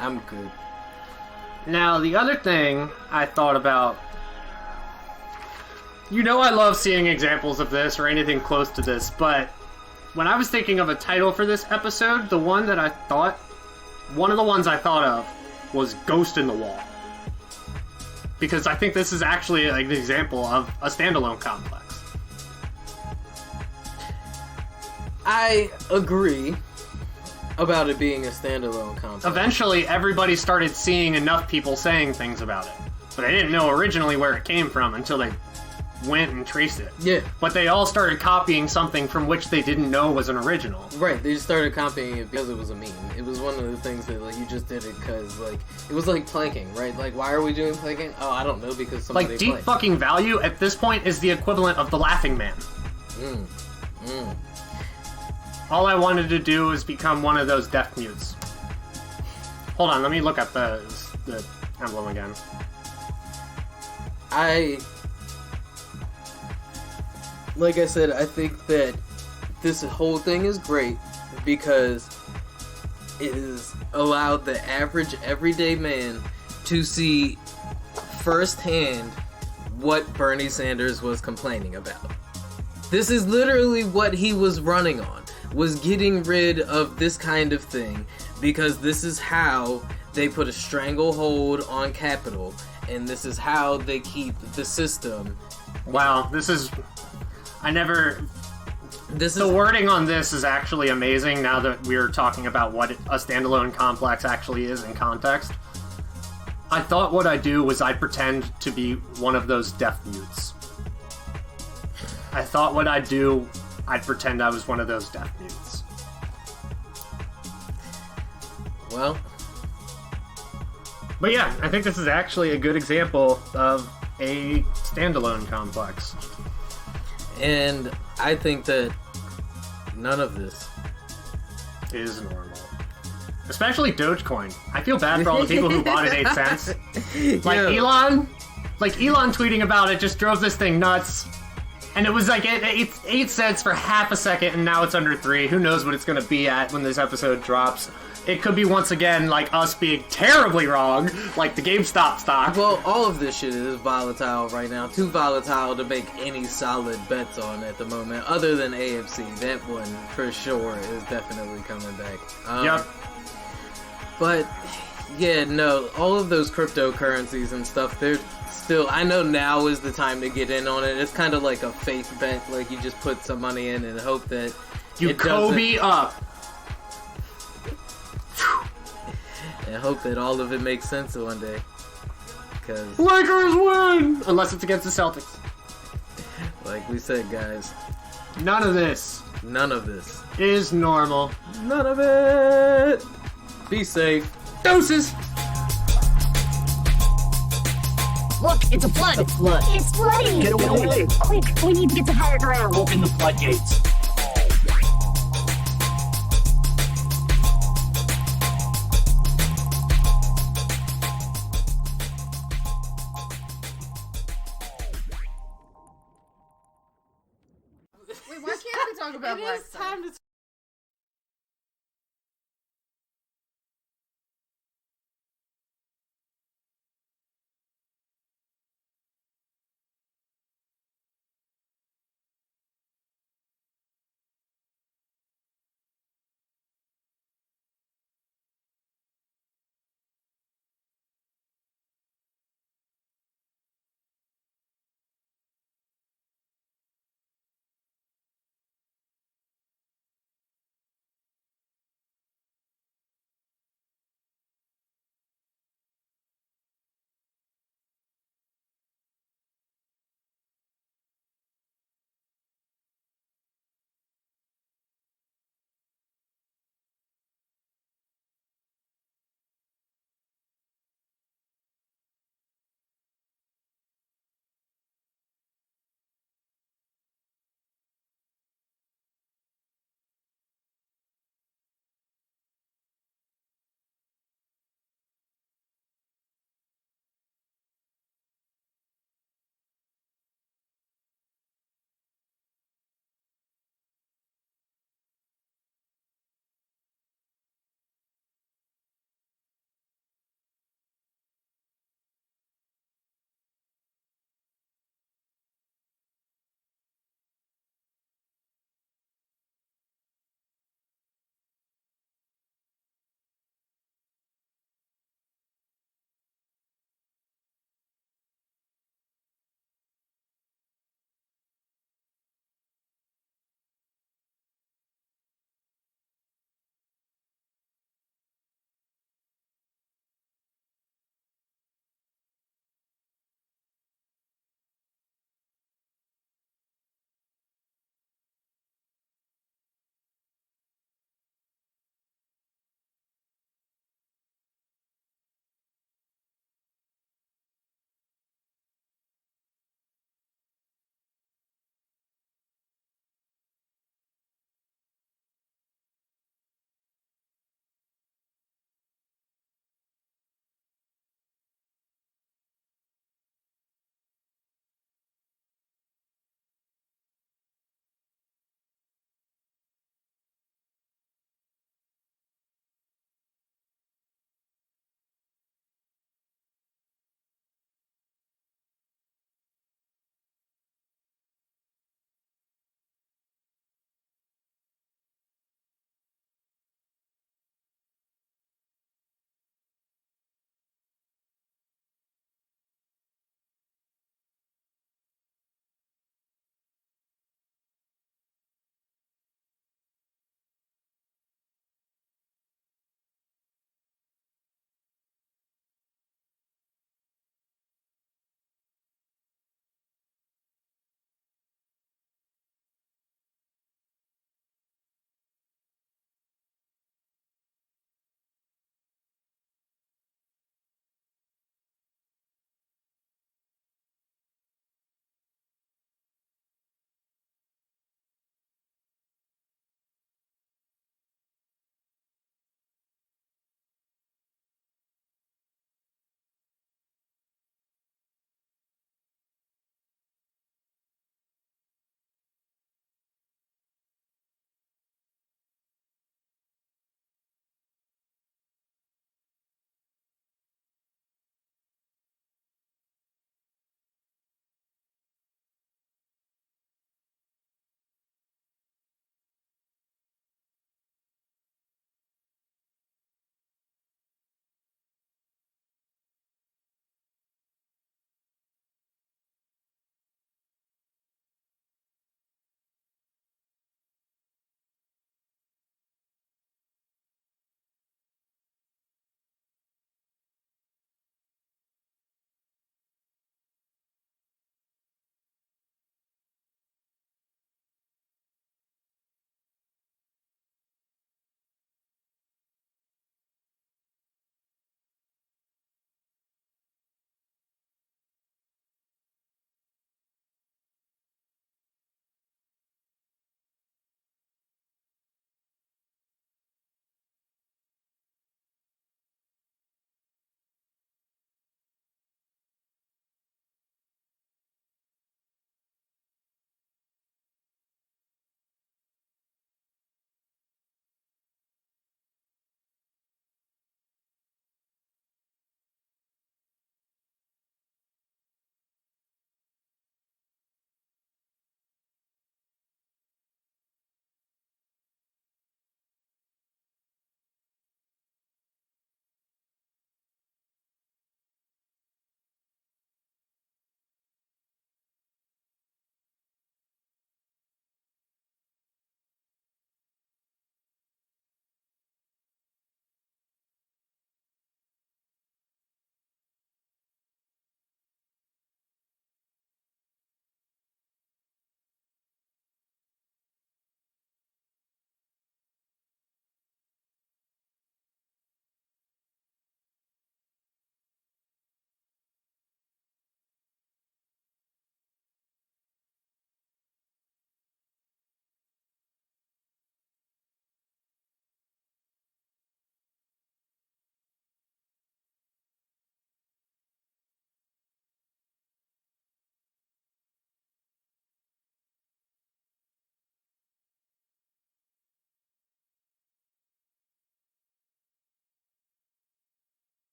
I'm good. Now, the other thing I thought about. You know I love seeing examples of this or anything close to this, but when I was thinking of a title for this episode, one of the ones I thought of was Ghost in the Wall. Because I think this is actually an example of a standalone complex. I agree about it being a standalone complex. Eventually, everybody started seeing enough people saying things about it. But they didn't know originally where it came from until they went and traced it. Yeah. But they all started copying something from which they didn't know was an original. Right, they just started copying it because it was a meme. It was one of the things that, like, you just did it because, like, it was like planking, right? Like, why are we doing planking? Oh, I don't know, because somebody Like, deep planked. fucking value at this point is the equivalent of the Laughing Man. All I wanted to do was become one of those deaf mutes. Hold on, let me look at the emblem again. Like I said, I think that this whole thing is great because it has allowed the average everyday man to see firsthand what Bernie Sanders was complaining about. This is literally what he was running on, was getting rid of this kind of thing, because this is how they put a stranglehold on capital, and this is how they keep the system. Wow, the wording on this is actually amazing now that we're talking about what a standalone complex actually is in context. I thought what I'd do was I'd pretend to be one of those deaf mutes. I thought what I'd do, I'd pretend I was one of those deaf mutes. Well. But yeah, I think this is actually a good example of a standalone complex. And I think that none of this is normal. Especially Dogecoin. I feel bad for all the people who bought it 8 cents. Like Elon tweeting about it just drove this thing nuts. And it was like 8 cents for half a second, and now it's under 3. Who knows what it's going to be at when this episode drops. It could be once again like us being terribly wrong, like the GameStop stock. Well, all of this shit is volatile right now. Too volatile to make any solid bets on at the moment, other than AFC. That one, for sure, is definitely coming back. Yep. But, yeah, no, all of those cryptocurrencies and stuff, they're still... I know now is the time to get in on it. It's kind of like a faith bet. Like, you just put some money in and hope that you Kobe up. And hope that all of it makes sense one day. Because Lakers win! Unless it's against the Celtics. Like we said, guys. None of this is normal. None of it! Be safe. Doses! Look, it's a flood. The flood. It's flooding. Get away. Quick, we need to get to higher ground. Open the floodgates. Wait, why can't we talk about It Black is Sun? time to